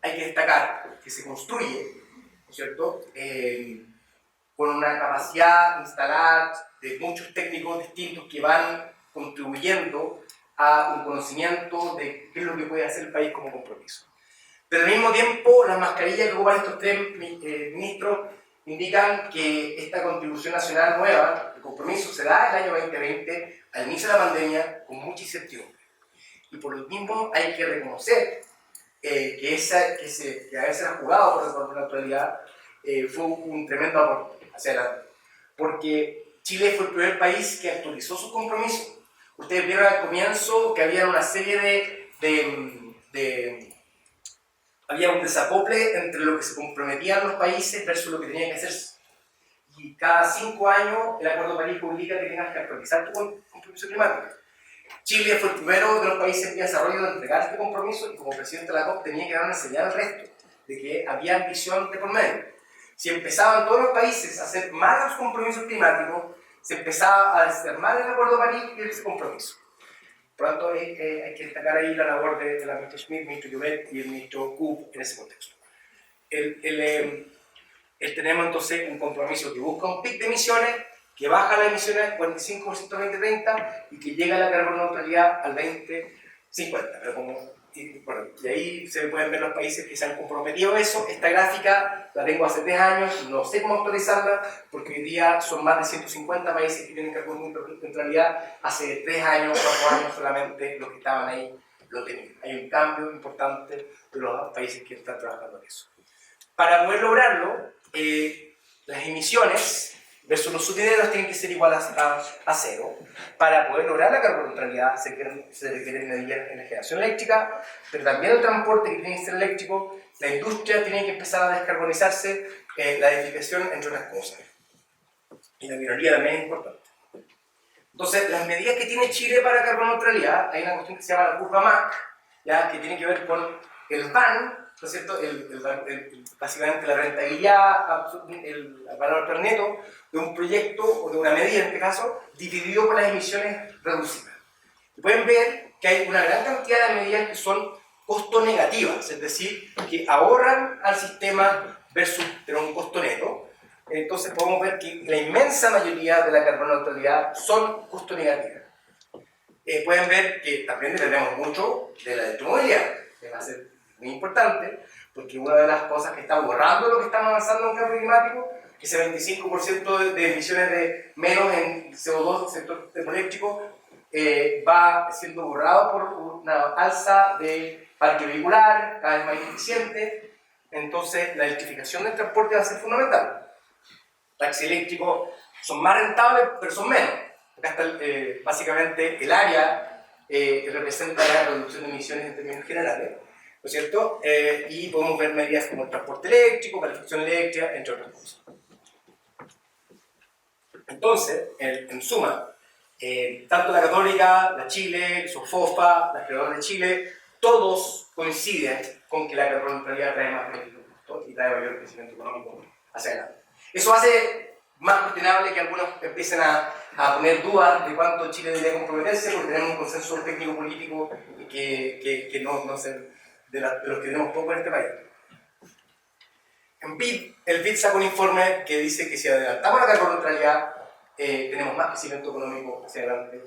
hay que destacar que se construye, ¿no es cierto?, con una capacidad instalada de muchos técnicos distintos que van contribuyendo a un conocimiento de qué es lo que puede hacer el país como compromiso. Pero al mismo tiempo, las mascarillas que ocupan estos 3 ministros indican que esta contribución nacional nueva, el compromiso, se da el año 2020, al inicio de la pandemia, con mucha incertidumbre. Y por lo mismo hay que reconocer que haberse jugado por esa carboneutralidad fue un tremendo aporte hacia adelante. Porque Chile fue el primer país que actualizó sus compromisos. Ustedes vieron al comienzo que había una serie había un desacople entre lo que se comprometían los países versus lo que tenían que hacerse. Y cada 5 años el Acuerdo de París obliga que tengas que actualizar tu compromiso climático. Chile fue el primero de los países en desarrollo de entregar este compromiso y como presidente de la COP tenía que dar una señal al resto de que había ambición de por medio. Si empezaban todos los países a hacer más los compromisos climáticos, se empezaba a desarmar el Acuerdo de París y ese compromiso. Por lo tanto, hay que destacar ahí la labor de la ministra Schmidt, el ministro Llobet y el ministro Kuhn en ese contexto. Tenemos entonces un compromiso que busca un pic de emisiones, que baja las emisiones al 45% al 2030 y que llega a la carboneutralidad al 2050. Pero y ahí se pueden ver los países que se han comprometido a eso. Esta gráfica la tengo hace 3 años, no sé cómo actualizarla, porque hoy día son más de 150 países que tienen carboneutralidad. Hace 3 años, 4 años solamente los que estaban ahí lo tenían. Hay un cambio importante de los países que están trabajando en eso. Para poder lograrlo, las emisiones versus los subsidios tienen que ser iguales a 0. Para poder lograr la carboneutralidad se requieren medidas en la generación eléctrica, pero también el transporte que tiene que ser eléctrico, la industria tiene que empezar a descarbonizarse, la edificación, entre otras cosas. Y la minería también es importante. Entonces, las medidas que tiene Chile para carboneutralidad, hay una cuestión que se llama la curva MAC, ¿ya? Que tiene que ver con el VAN, ¿no es cierto? Básicamente la rentabilidad, el valor per neto de un proyecto o de una medida en este caso, dividido por las emisiones reducidas. Y pueden ver que hay una gran cantidad de medidas que son costo negativas, es decir, que ahorran al sistema versus tener un costo neto. Entonces podemos ver que la inmensa mayoría de la carboneutralidad son costo negativas. Pueden ver que también dependemos mucho de la electromovilidad, que va a ser muy importante, porque una de las cosas que está borrando lo que estamos avanzando en cambio climático, que ese 25% de emisiones de menos en CO2 del sector termoeléctrico va siendo borrado por una alza de parque vehicular cada vez más eficiente. Entonces la electrificación del transporte va a ser fundamental. Taxis eléctricos son más rentables, pero son menos. Acá está básicamente el área representa la reducción de emisiones en términos generales, ¿no es cierto? Y podemos ver medidas como el transporte eléctrico, calefacción eléctrica, entre otras cosas. Entonces, en suma, tanto la Católica, la Chile, SOFOFA, la Creadora de Chile, todos coinciden con que la carboneutralidad trae más beneficios impuestos y trae mayor crecimiento económico hacia adelante. Eso hace más cuestionable que algunos empiecen a poner dudas de cuánto Chile debería comprometerse, porque tenemos un consenso técnico-político que no es de los que tenemos poco en este país. En BID, el BID sacó un informe que dice que si adelantamos la carbono neutralidad, tenemos más crecimiento económico hacia adelante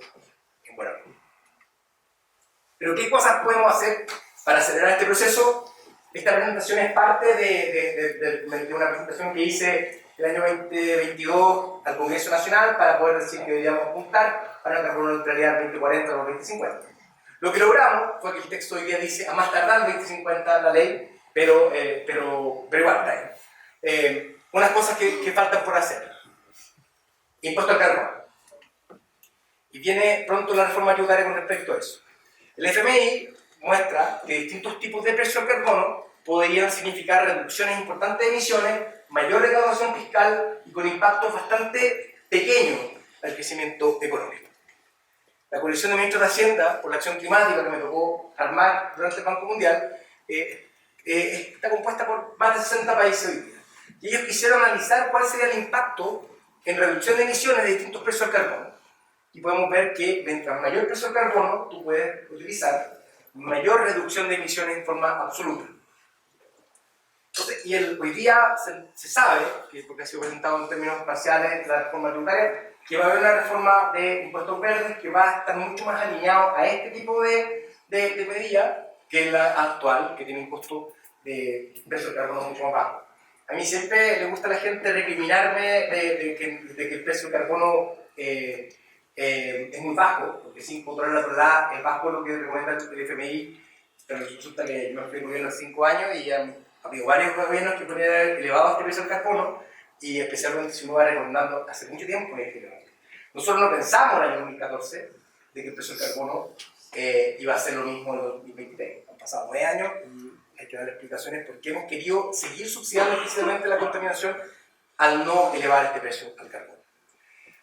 en buena medida. Pero ¿qué cosas podemos hacer para acelerar este proceso? Esta presentación es parte de una presentación que hice el año 2022 al Congreso Nacional para poder decir que deberíamos apuntar a una carbono neutralidad 2040 o 2050. Lo que logramos fue que el texto hoy día dice a más tardar 2050 la ley, pero igual está ahí. Unas cosas que faltan por hacer. Impuesto al carbono. Y viene pronto la reforma tributaria con respecto a eso. El FMI muestra que distintos tipos de precio al carbono podrían significar reducciones importantes de emisiones, mayor recaudación fiscal y con impactos bastante pequeños al crecimiento económico. La Coalición de Ministros de Hacienda por la Acción Climática que me tocó armar durante el Banco Mundial está compuesta por más de 60 países hoy día. Y ellos quisieron analizar cuál sería el impacto en reducción de emisiones de distintos precios al carbono. Y podemos ver que mientras mayor precio al carbono, tú puedes utilizar mayor reducción de emisiones en forma absoluta. Entonces, hoy día se sabe, porque ha sido presentado en términos parciales la reforma tributaria, que va a haber una reforma de impuestos verdes que va a estar mucho más alineado a este tipo de medida que la actual, que tiene un costo de precio del carbono mucho más bajo. A mí siempre le gusta a la gente recriminarme de que el precio del carbono es muy bajo, porque sin controlar la verdad es bajo lo que recomienda el FMI, pero resulta que yo me fui gobierno hace 5 años y ya ha habido varios gobiernos que ponían elevado este precio del carbono, y especialmente si uno va recordando hace mucho tiempo nosotros no pensamos en el año 2014 de que el precio del carbono iba a ser lo mismo en el 2023. Han pasado 9 años y hay que dar explicaciones por qué hemos querido seguir subsidiando precisamente la contaminación al no elevar este precio al carbono.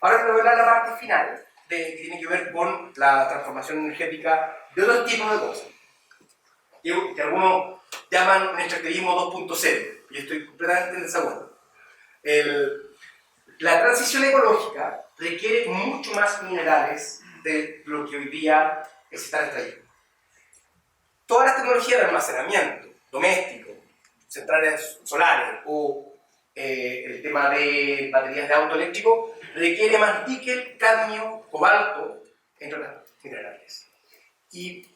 Ahora voy a hablar de la parte final, que tiene que ver con la transformación energética de otro tipo de cosas, que algunos llaman un extractivismo 2.0, y estoy completamente en desacuerdo. La transición ecológica requiere mucho más minerales de lo que hoy día se está extrayendo. Todas las tecnologías de almacenamiento doméstico, centrales solares o el tema de baterías de auto eléctrico, requiere más níquel, cadmio, cobalto, entre otras minerales. Y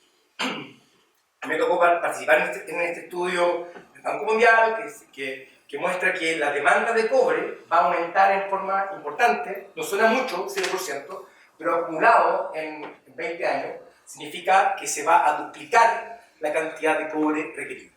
me tocó participar en este estudio del Banco Mundial que muestra que la demanda de cobre va a aumentar en forma importante. No suena mucho, 0%, pero acumulado en 20 años significa que se va a duplicar la cantidad de cobre requerida.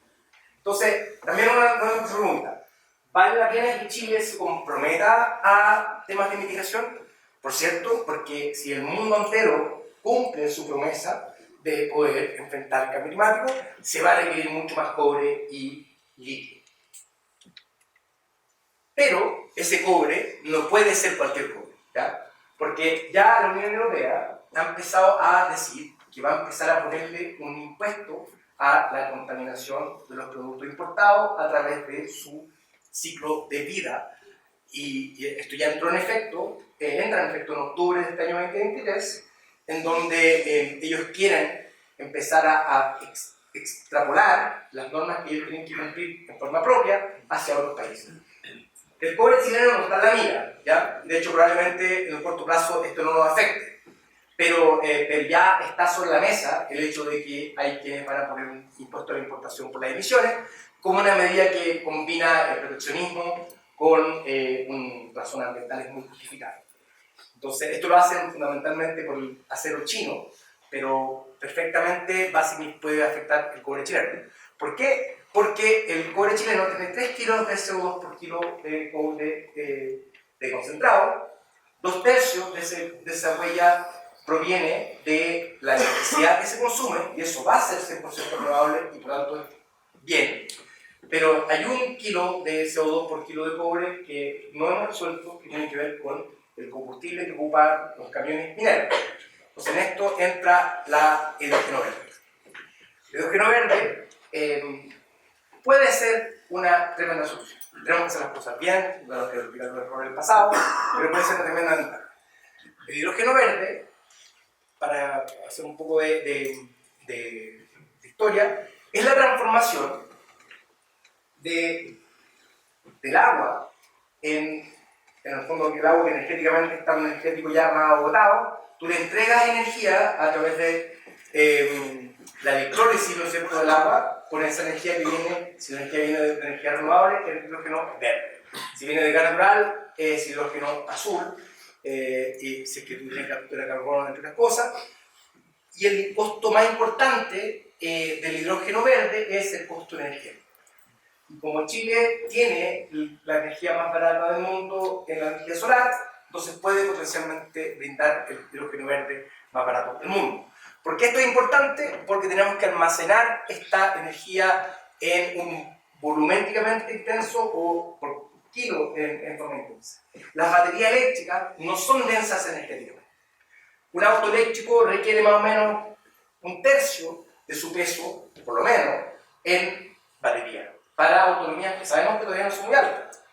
Entonces, también una pregunta. ¿Vale la pena que Chile se comprometa a temas de mitigación? Por cierto, porque si el mundo entero cumple su promesa de poder enfrentar el cambio climático, se va a requerir mucho más cobre y litio. Pero ese cobre no puede ser cualquier cobre, ¿ya? Porque ya la Unión Europea ha empezado a decir que va a empezar a ponerle un impuesto a la contaminación de los productos importados a través de su ciclo de vida, y esto ya entra en efecto en octubre de este año 2023, en donde ellos quieren empezar a extrapolar las normas que ellos tienen que cumplir en forma propia hacia otros países. El cobre chileno no está en la mira, ¿ya? De hecho probablemente en el corto plazo esto no nos afecte, pero ya está sobre la mesa el hecho de que hay quienes van a poner un impuesto a la importación por las emisiones, como una medida que combina el proteccionismo con razones ambientales muy justificadas. Entonces, esto lo hacen fundamentalmente por el acero chino, pero perfectamente puede afectar el cobre chileno. ¿Por qué? Porque el cobre chileno tiene 3 kilos de CO2 por kilo de cobre de concentrado. 2/3 de esa huella proviene de la electricidad que se consume, y eso va a ser 100% renovable y por lo tanto es bien. Pero hay 1 kilo de CO2 por kilo de cobre que no hemos resuelto, que tiene que ver con el combustible que ocupan los camiones mineros. Entonces en esto entra el hidrógeno verde. El hidrógeno verde puede ser una tremenda solución. Tenemos que hacer las cosas bien, no tenemos que olvidar los errores del pasado, pero puede ser una tremenda ventaja. El hidrógeno verde, para hacer un poco de historia, es la transformación del agua en el fondo, que el agua que energéticamente está en un energético ya más agotado, tú le entregas energía a través de la electrólisis, ¿no es cierto?, del agua, con esa energía que viene, si la energía viene de energía renovable, es hidrógeno verde. Si viene de gas natural, es hidrógeno azul, y si es que tú tienes captura de carbono, entre otras cosas. Y el costo más importante del hidrógeno verde es el costo energético. Y como Chile tiene la energía más barata del mundo en la energía solar, entonces puede potencialmente brindar el hidrógeno verde más barato del mundo. ¿Por qué esto es importante? Porque tenemos que almacenar esta energía en un volumétricamente intenso o por kilo en forma intensa. Las baterías eléctricas no son densas energéticamente. Un auto eléctrico requiere más o menos un tercio de su peso, por lo menos, en batería, para autonomías que sabemos que todavía no son muy altas.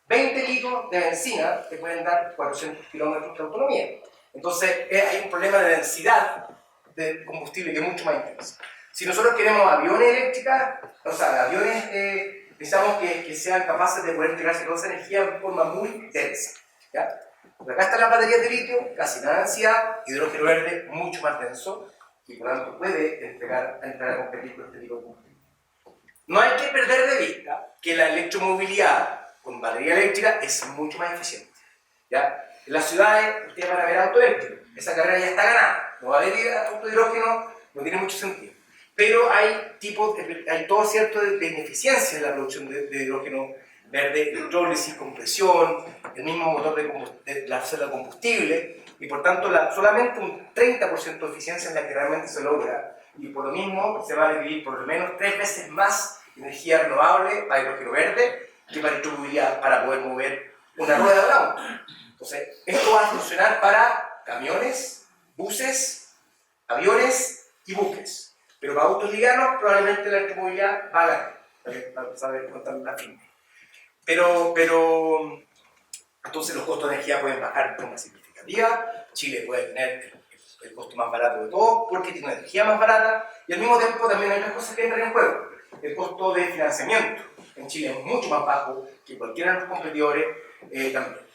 20 litros de benzina te pueden dar 400 kilómetros de autonomía. Entonces hay un problema de densidad de combustible que es mucho más intenso. Si nosotros queremos aviones eléctricos, o sea, aviones, necesitamos que sean capaces de poder entregarse toda esa energía de forma muy densa, ¿ya? Acá están las baterías de litio, casi nada densidad, hidrógeno verde mucho más denso, y por lo tanto puede entrar a competir con este tipo de combustible. No hay que perder de vista que la electromovilidad con batería eléctrica es mucho más eficiente, ¿ya? En las ciudades ustedes van a ver auto eléctrico, esa carrera ya está ganada, no va a haber auto de hidrógeno, no tiene mucho sentido. Pero hay todo cierto de ineficiencia en la producción de hidrógeno verde, electrólisis, compresión, el mismo motor de la celda de combustible, y por tanto solamente un 30% de eficiencia es la que realmente se logra, y por lo mismo se va a requerir por lo menos 3 veces más energía renovable para hidrógeno verde que para electromovilidad, para poder mover una rueda de auto. Entonces, esto va a funcionar para camiones, buses, aviones y buques. Pero para autos livianos, probablemente la electromovilidad va a ganar, para saber contar la firme. Pero entonces los costos de energía pueden bajar de forma significativa. Chile puede tener el costo más barato de todo porque tiene una energía más barata, y al mismo tiempo también hay otras cosas que entran en juego. El costo de financiamiento en Chile es mucho más bajo que cualquiera de los competidores también.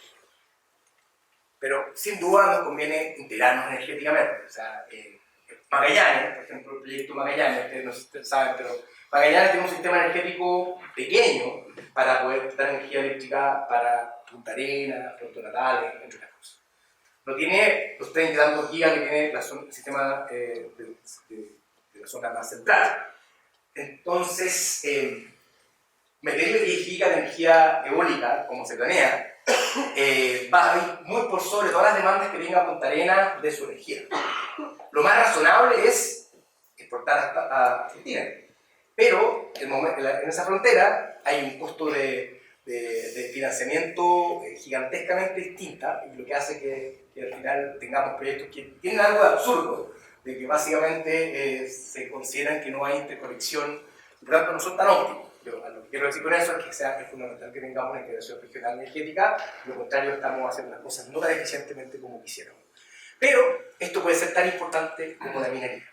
Pero sin duda nos conviene integrarnos energéticamente. O sea, Magallanes, por ejemplo, el proyecto Magallanes, ustedes no saben, pero Magallanes tiene un sistema energético pequeño para poder dar energía eléctrica para Punta Arenas, Puerto Natales, entre otras cosas. No tiene los 30 y tantos gigas que tiene el sistema de la zona más central. Entonces, meterle 10 gigas de energía eólica, como se planea, va a ir muy por sobre todas las demandas que tenga Punta Arenas de su energía. Lo más razonable es exportar a Argentina, pero en esa frontera hay un costo de financiamiento gigantescamente distinta, y lo que hace que al final tengamos proyectos que tienen algo de absurdo, de que básicamente se consideran que no hay interconexión, y por tanto no son tan óptimos. Lo que quiero decir con eso es que es fundamental que tengamos una integración regional energética, de lo contrario estamos haciendo las cosas no tan eficientemente como quisiéramos. Pero esto puede ser tan importante como la minería.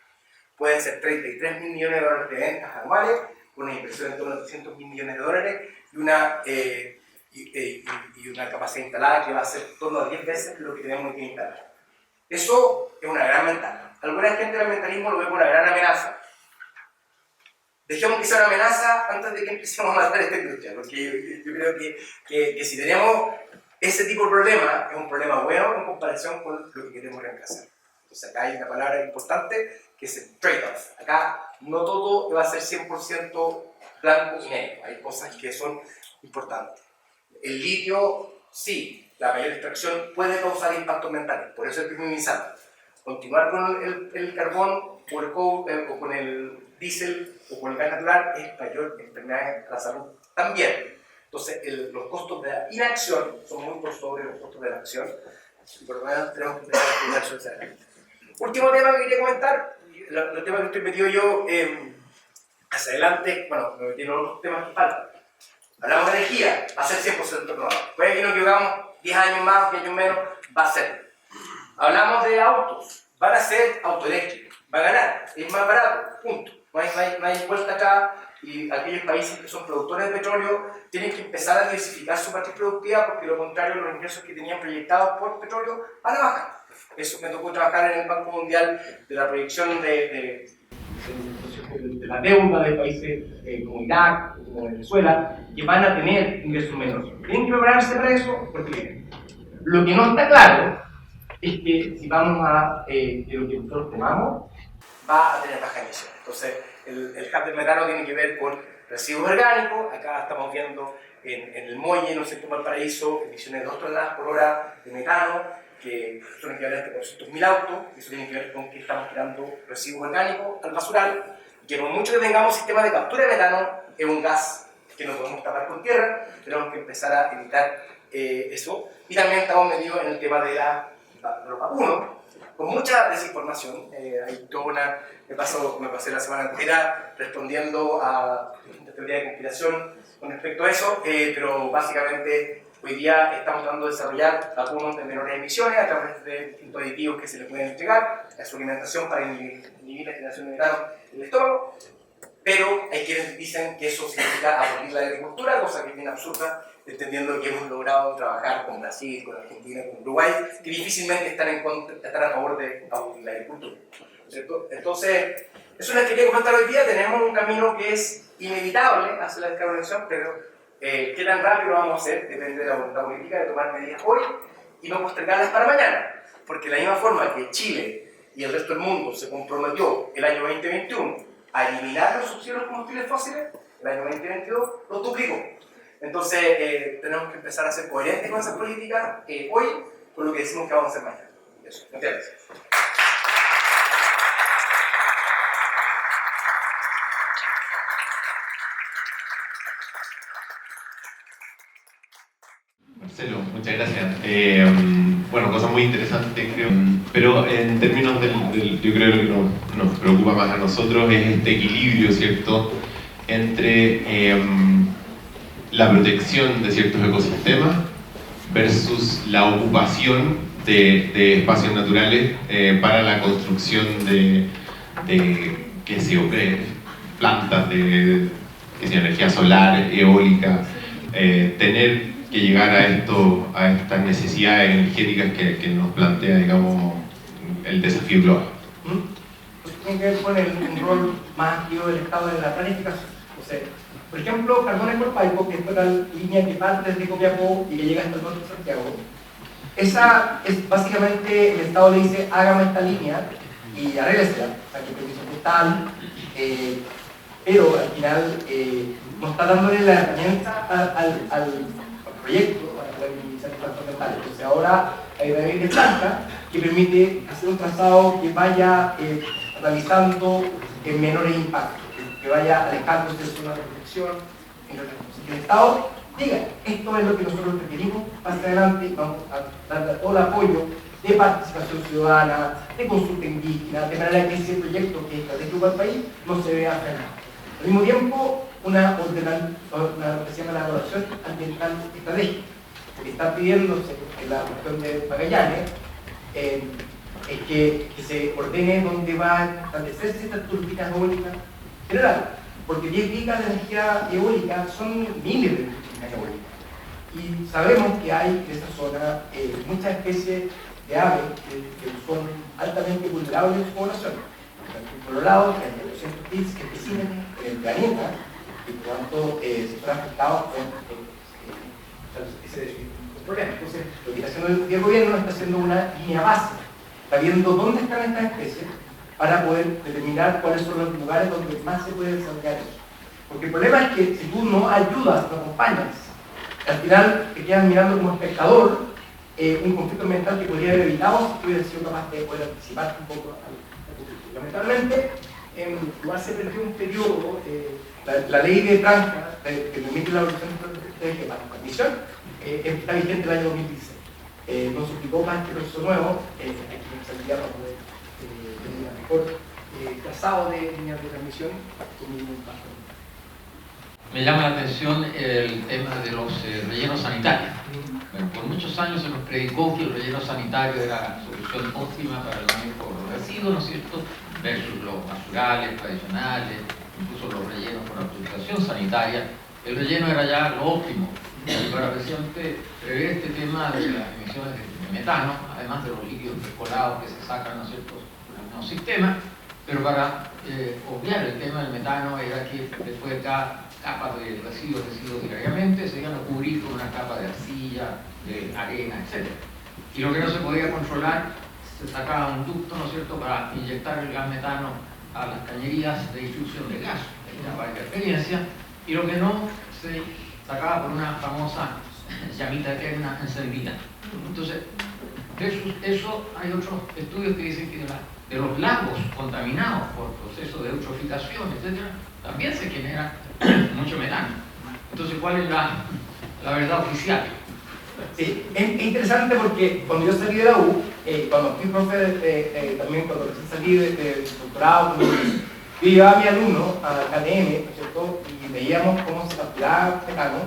Pueden ser 33 mil millones de dólares de ventas anuales, con una inversión en torno a 300 mil millones de dólares y una capacidad instalada que va a ser en torno a 10 veces lo que tenemos que instalar. Eso es una gran ventaja. Alguna gente del ambientalismo lo ve como una gran amenaza. Dejemos que sea una amenaza antes de que empecemos a matar esta industria, porque yo creo que si tenemos ese tipo de problema, es un problema bueno en comparación con lo que queremos reemplazar. Entonces acá hay una palabra importante que es el trade-off. Acá no todo va a ser 100% blanco y negro, hay cosas que son importantes. El litio, sí, la mayor extracción puede causar impactos ambientales, por eso hay que minimizarlo. Continuar con el carbón o el cobre, o con el diésel o con el gas natural es mayor enfermedades a la salud también. Entonces los costos de la inacción son muy por sobre los costos de la acción, y por lo menos tenemos que empezar a cuidar sobre esa área. Último tema que quería comentar, los temas que estoy metido yo hacia adelante, bueno, me metí en otros temas que faltan, Hablamos de energía, va a ser 100% renovable. Puede que nos equivocamos 10 años más, 10 años menos, va a ser. Hablamos de autos, van a ser autoeléctricos, va a ganar, es más barato, punto. No hay vuelta acá, y aquellos países que son productores de petróleo tienen que empezar a diversificar su matriz productiva, porque de lo contrario los ingresos que tenían proyectados por petróleo van a bajar. Eso me tocó trabajar en el Banco Mundial de la proyección de la deuda de países como Irak, como Venezuela, que van a tener ingresos menores. Tienen que prepararse para eso, porque lo que no está claro es que si vamos a de lo que nosotros tomamos, va a tener baja emisión. Entonces, el hub del metano tiene que ver con residuos orgánicos. Acá estamos viendo en el muelle, en el sector Valparaíso, emisiones de 2 toneladas por hora de metano, que son equivalentes a 400.000 autos. Eso tiene que ver con que estamos tirando residuos orgánicos al basural, que por mucho que tengamos sistemas de captura de metano, es un gas que no podemos tapar con tierra. Tenemos que empezar a evitar eso. Y también estamos metidos en el tema de los vacunos, con mucha desinformación. Hay toda me pasé la semana entera respondiendo a distintas teorías de conspiración con respecto a eso, pero básicamente hoy día estamos tratando de desarrollar vacunos de menores emisiones a través de distintos aditivos que se les pueden entregar a su alimentación para inhibir la generación de metano en el estómago. Pero hay quienes dicen que eso significa abolir la agricultura, cosa que es bien absurda, entendiendo que hemos logrado trabajar con Brasil, con Argentina, con Uruguay, que difícilmente están a favor de abolir la agricultura, ¿cierto? Entonces, eso les quería comentar hoy día. Tenemos un camino que es inevitable hacia la descarbonización, pero qué tan rápido lo vamos a hacer depende de la voluntad política de tomar medidas hoy y no postergarlas para mañana, porque de la misma forma que Chile y el resto del mundo se comprometió el año 2021 a eliminar los subsidios a los combustibles fósiles, el año 2022 los duplicó. Entonces tenemos que empezar a ser coherentes con esas políticas hoy, con lo que decimos que vamos a hacer mañana. Eso. Muchas gracias. Marcelo, muchas gracias. Bueno, cosas muy interesantes, creo. Pero en términos yo creo que lo que nos preocupa más a nosotros es este equilibrio, ¿cierto?, entre la protección de ciertos ecosistemas versus la ocupación de espacios naturales para la construcción de plantas de energía solar, eólica, tener que llegar a estas necesidades energéticas que nos plantea, digamos, el desafío global. Tiene que ver con el rol más activo del Estado en la planificación. O sea, por ejemplo, Carbón Ecolpaico, que es la línea que parte desde Copiapó y que llega hasta el norte de Santiago, esa es básicamente, el Estado le dice, hágame esta línea y arréglesela, o sea, que permiso postal, pero al final no está dándole la herramienta al proyecto para poder minimizar impactos ambientales. Entonces ahora hay una ley de planta que permite hacer un trazado que vaya realizando menores impactos, que vaya alejándose de zonas de protección, entre otras cosas. Que el Estado diga, esto es lo que nosotros requerimos, más adelante vamos a darle todo el apoyo de participación ciudadana, de consulta indígena, de manera que ese proyecto que es estratégico para el país no se vea frenado. Al mismo tiempo, lo que se llama la evaluación ambiental estratégica, que está pidiéndose en la cuestión de Magallanes, es que se ordene dónde va a establecerse estas turbinas eólicas generales, porque 10 gigas de energía eólica son miles de turbinas eólicas. Y sabemos que hay en esa zona muchas especies de aves que son altamente vulnerables en su población. Por otro lado, hay 200 especies en el planeta y por lo tanto se son afectados con ese problema. Entonces, lo que está haciendo el gobierno está haciendo una línea base, está viendo dónde están estas especies para poder determinar cuáles son los lugares donde más se puede desarrollar eso. Porque el problema es que si tú no ayudas, no acompañas, al final te quedas mirando como espectador un conflicto ambiental que podría haber evitado si tú hubieras sido capaz de poder anticiparte un poco al conflicto. Lamentablemente, igual se perdió un periodo, la ley de Tranca, que permite la evolución de la transmisión, está vigente el año 2016. No se aplicó más este proceso nuevo, hay que pensar para poder tener un mejor trazado de líneas de transmisión con ningún impacto. me llama la atención el tema de los rellenos sanitarios. Bueno, por muchos años se nos predicó que el relleno sanitario era la solución óptima para el manejo de los residuos, ¿no es cierto?, versus los basurales tradicionales, incluso los rellenos por autorización sanitaria. El relleno era ya lo óptimo. Y para precisamente prever este tema de las emisiones de metano, además de los líquidos percolados que se sacan, ¿no es cierto?, en el mismo sistema, pero para obviar el tema del metano era que después de cada capa de residuos diariamente se iban a cubrir con una capa de arcilla, de arena, etc. Y lo que no se podía controlar, se sacaba un ducto, ¿no es cierto?, para inyectar el gas metano a las cañerías de distribución de gas, que era la experiencia, y lo que no se sacaba por una famosa llamita eterna encendida. Entonces, versus eso hay otros estudios que dicen que de los lagos contaminados por procesos de eutroficación, etc., también se genera mucho metano. Entonces, ¿cuál es la verdad oficial? Sí, es interesante porque cuando yo salí de la U, cuando fui profe, también cuando recién salí de doctorado, yo llevaba a mi alumno a KTM, ¿no es cierto?, y veíamos cómo se capturaba metano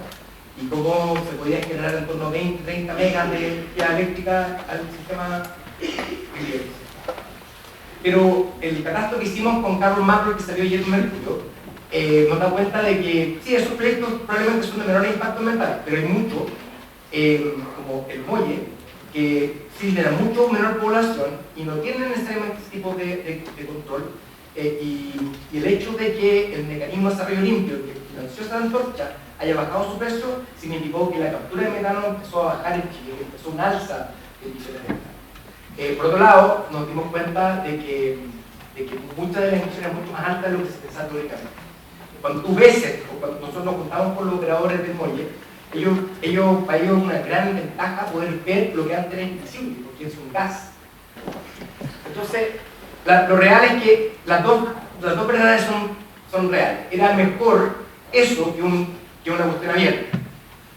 y cómo se podía generar en torno a 20-30 megas de energía eléctrica al sistema hídrico. Pero el catastro que hicimos con Carlos Macro, que salió ayer en Mercurio, nos da cuenta de que sí, esos proyectos probablemente son de menor impacto ambiental, pero hay mucho, como el Molle, que sí tiene mucho menor población y no tienen necesariamente ese tipo de control, y el hecho de que el mecanismo de desarrollo limpio que financió esa antorcha haya bajado su precio significó que la captura de metano empezó a bajar en Chile, empezó un alza de emisiones de metano. Por otro lado, nos dimos cuenta de que muchas de las emisiones son mucho más altas de lo que se pensaba teóricamente. Cuando tú ves esto, cuando nosotros nos juntamos con los operadores del Molle, para ellos es una gran ventaja poder ver lo que antes era invisible, porque es un gas. Entonces, lo real es que las dos verdades son reales. Era mejor eso que una cuestión abierta,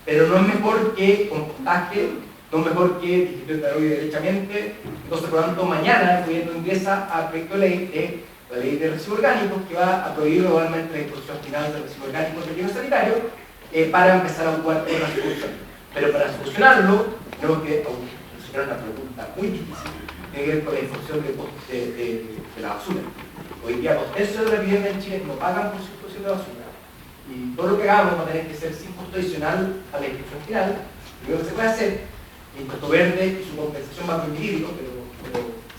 pero no es mejor que compostaje, no es mejor que digestión derechamente. Entonces, por lo tanto, mañana el gobierno ingresa al proyecto de ley la ley de residuos orgánicos, que va a prohibir globalmente la disposición final de residuos orgánicos de relleno sanitario, para empezar a ocupar otra solución. Pero para solucionarlo, tenemos que solucionar una pregunta muy difícil, que tiene que ver con la disposición de la basura. Hoy día 2/3 de la vivienda en Chile no pagan por su disposición de basura. Y todo lo que hagamos va a tener que ser sin costo adicional a la disposición final. Lo que se puede hacer, el impuesto verde y su compensación va a permitirlo, pero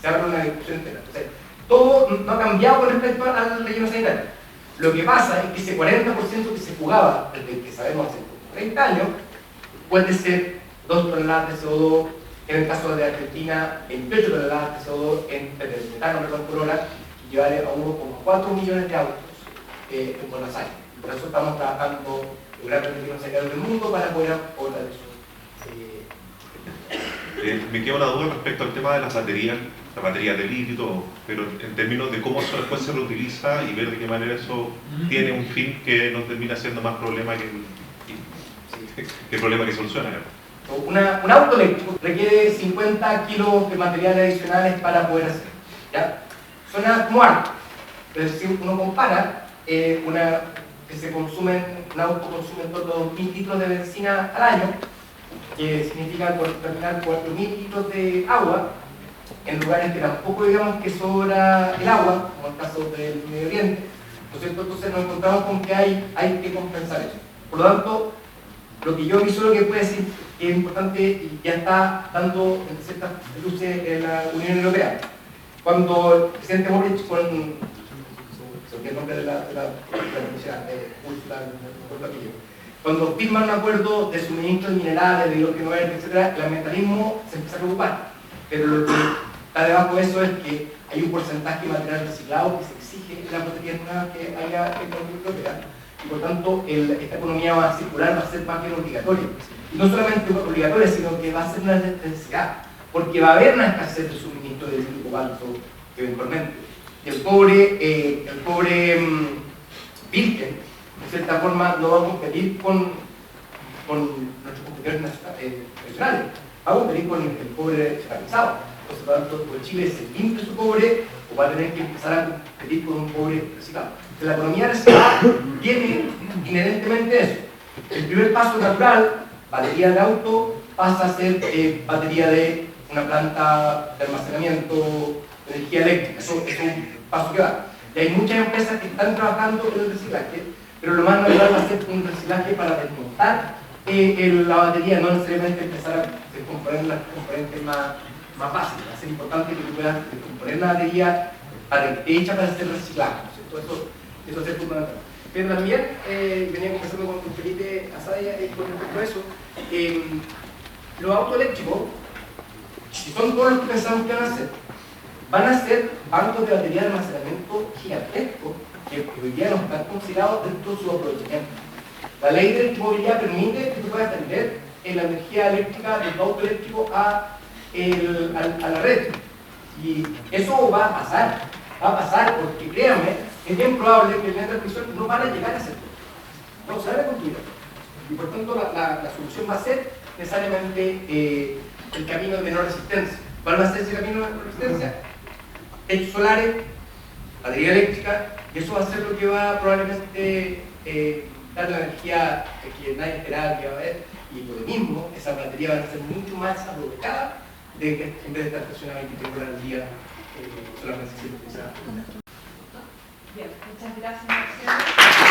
se abre una discusión entera. Entonces, todo no ha cambiado con respecto al relleno sanitario. Lo que pasa es que ese 40% que se jugaba, desde que sabemos hace 30 años, puede ser 2 toneladas de CO2, en el caso de Argentina, 28 toneladas de CO2 en metano por hora, y llevar a 1,4 millones de autos en Buenos Aires. Por eso estamos trabajando en grandes regiones sanitarios del mundo para poder abordar eso. Me queda una duda respecto al tema de las baterías, la batería de litio y todo, pero en términos de cómo eso después se reutiliza y ver de qué manera eso tiene un fin que no termina siendo más problema que problema que soluciona. Un auto eléctrico requiere 50 kilos de materiales adicionales para poder hacerlo, ¿ya? Suena como harto, pero si uno compara, un auto consume en torno a 2.000 litros de benzina al año, que significa contaminar 4.000 litros de agua, en lugares que tampoco digamos que sobra el agua, como el caso del Medio Oriente, ¿no es cierto? Entonces nos encontramos con que hay que compensar eso. Por lo tanto, lo que yo visualizo que puede decir que es importante y ya está dando en ciertas luces en la Unión Europea. Cuando el presidente Boric el nombre de la cuando firman un acuerdo de suministro de minerales, de hidrógeno verde, etc., el ambientalismo se empieza a preocupar. Pero lo que está debajo de eso es que hay un porcentaje de material reciclado que se exige en la proteína nueva que haya en la Unión Europea. Y por tanto, esta economía va a circular, va a ser más bien obligatoria. Y no solamente obligatoria, sino que va a ser una necesidad, porque va a haber una escasez de suministro de litio cobalto eventualmente. Y el pobre virgen, de cierta forma, no va a competir con nuestros competidores nacionales, va a competir con el pobre esclavizado. Entonces, por lo tanto, Chile se limpia su cobre, o va a tener que empezar a competir con un cobre reciclado. Entonces, la economía reciclada tiene inherentemente eso. El primer paso natural, batería de auto, pasa a ser batería de una planta de almacenamiento de energía eléctrica. Eso es un paso que va. Y hay muchas empresas que están trabajando en el reciclaje, pero lo más natural va a ser un reciclaje para desmontar la batería, no necesariamente empezar a descomponer las componentes más básicas. Va a ser importante que tú puedas descomponer la batería hecha para ser reciclada. Eso es fundamental. Pero también, venía conversando con Felipe Azadía con respecto a eso, los autos eléctricos, si son todos los que pensamos que van a ser bancos de batería de almacenamiento gigantescos que hoy día no están considerados dentro de su aprovechamiento. La ley de electromovilidad permite que tú puedas vender la energía eléctrica del auto eléctrico a la red. Y eso va a pasar porque créanme, es bien probable que en la transmisión no van a llegar a ese punto. No se van a construir. Y por tanto la solución va a ser necesariamente el camino de menor resistencia. ¿Cuál va a ser ese camino de menor resistencia? Techos solares, batería eléctrica, y eso va a ser lo que va probablemente dar la energía que nadie esperaba que iba a haber, y por lo mismo, esa batería va a ser mucho más aprovechada de que en vez de estar estacionada 24 horas al día, solamente se utiliza. Bien, muchas gracias, Marcelo.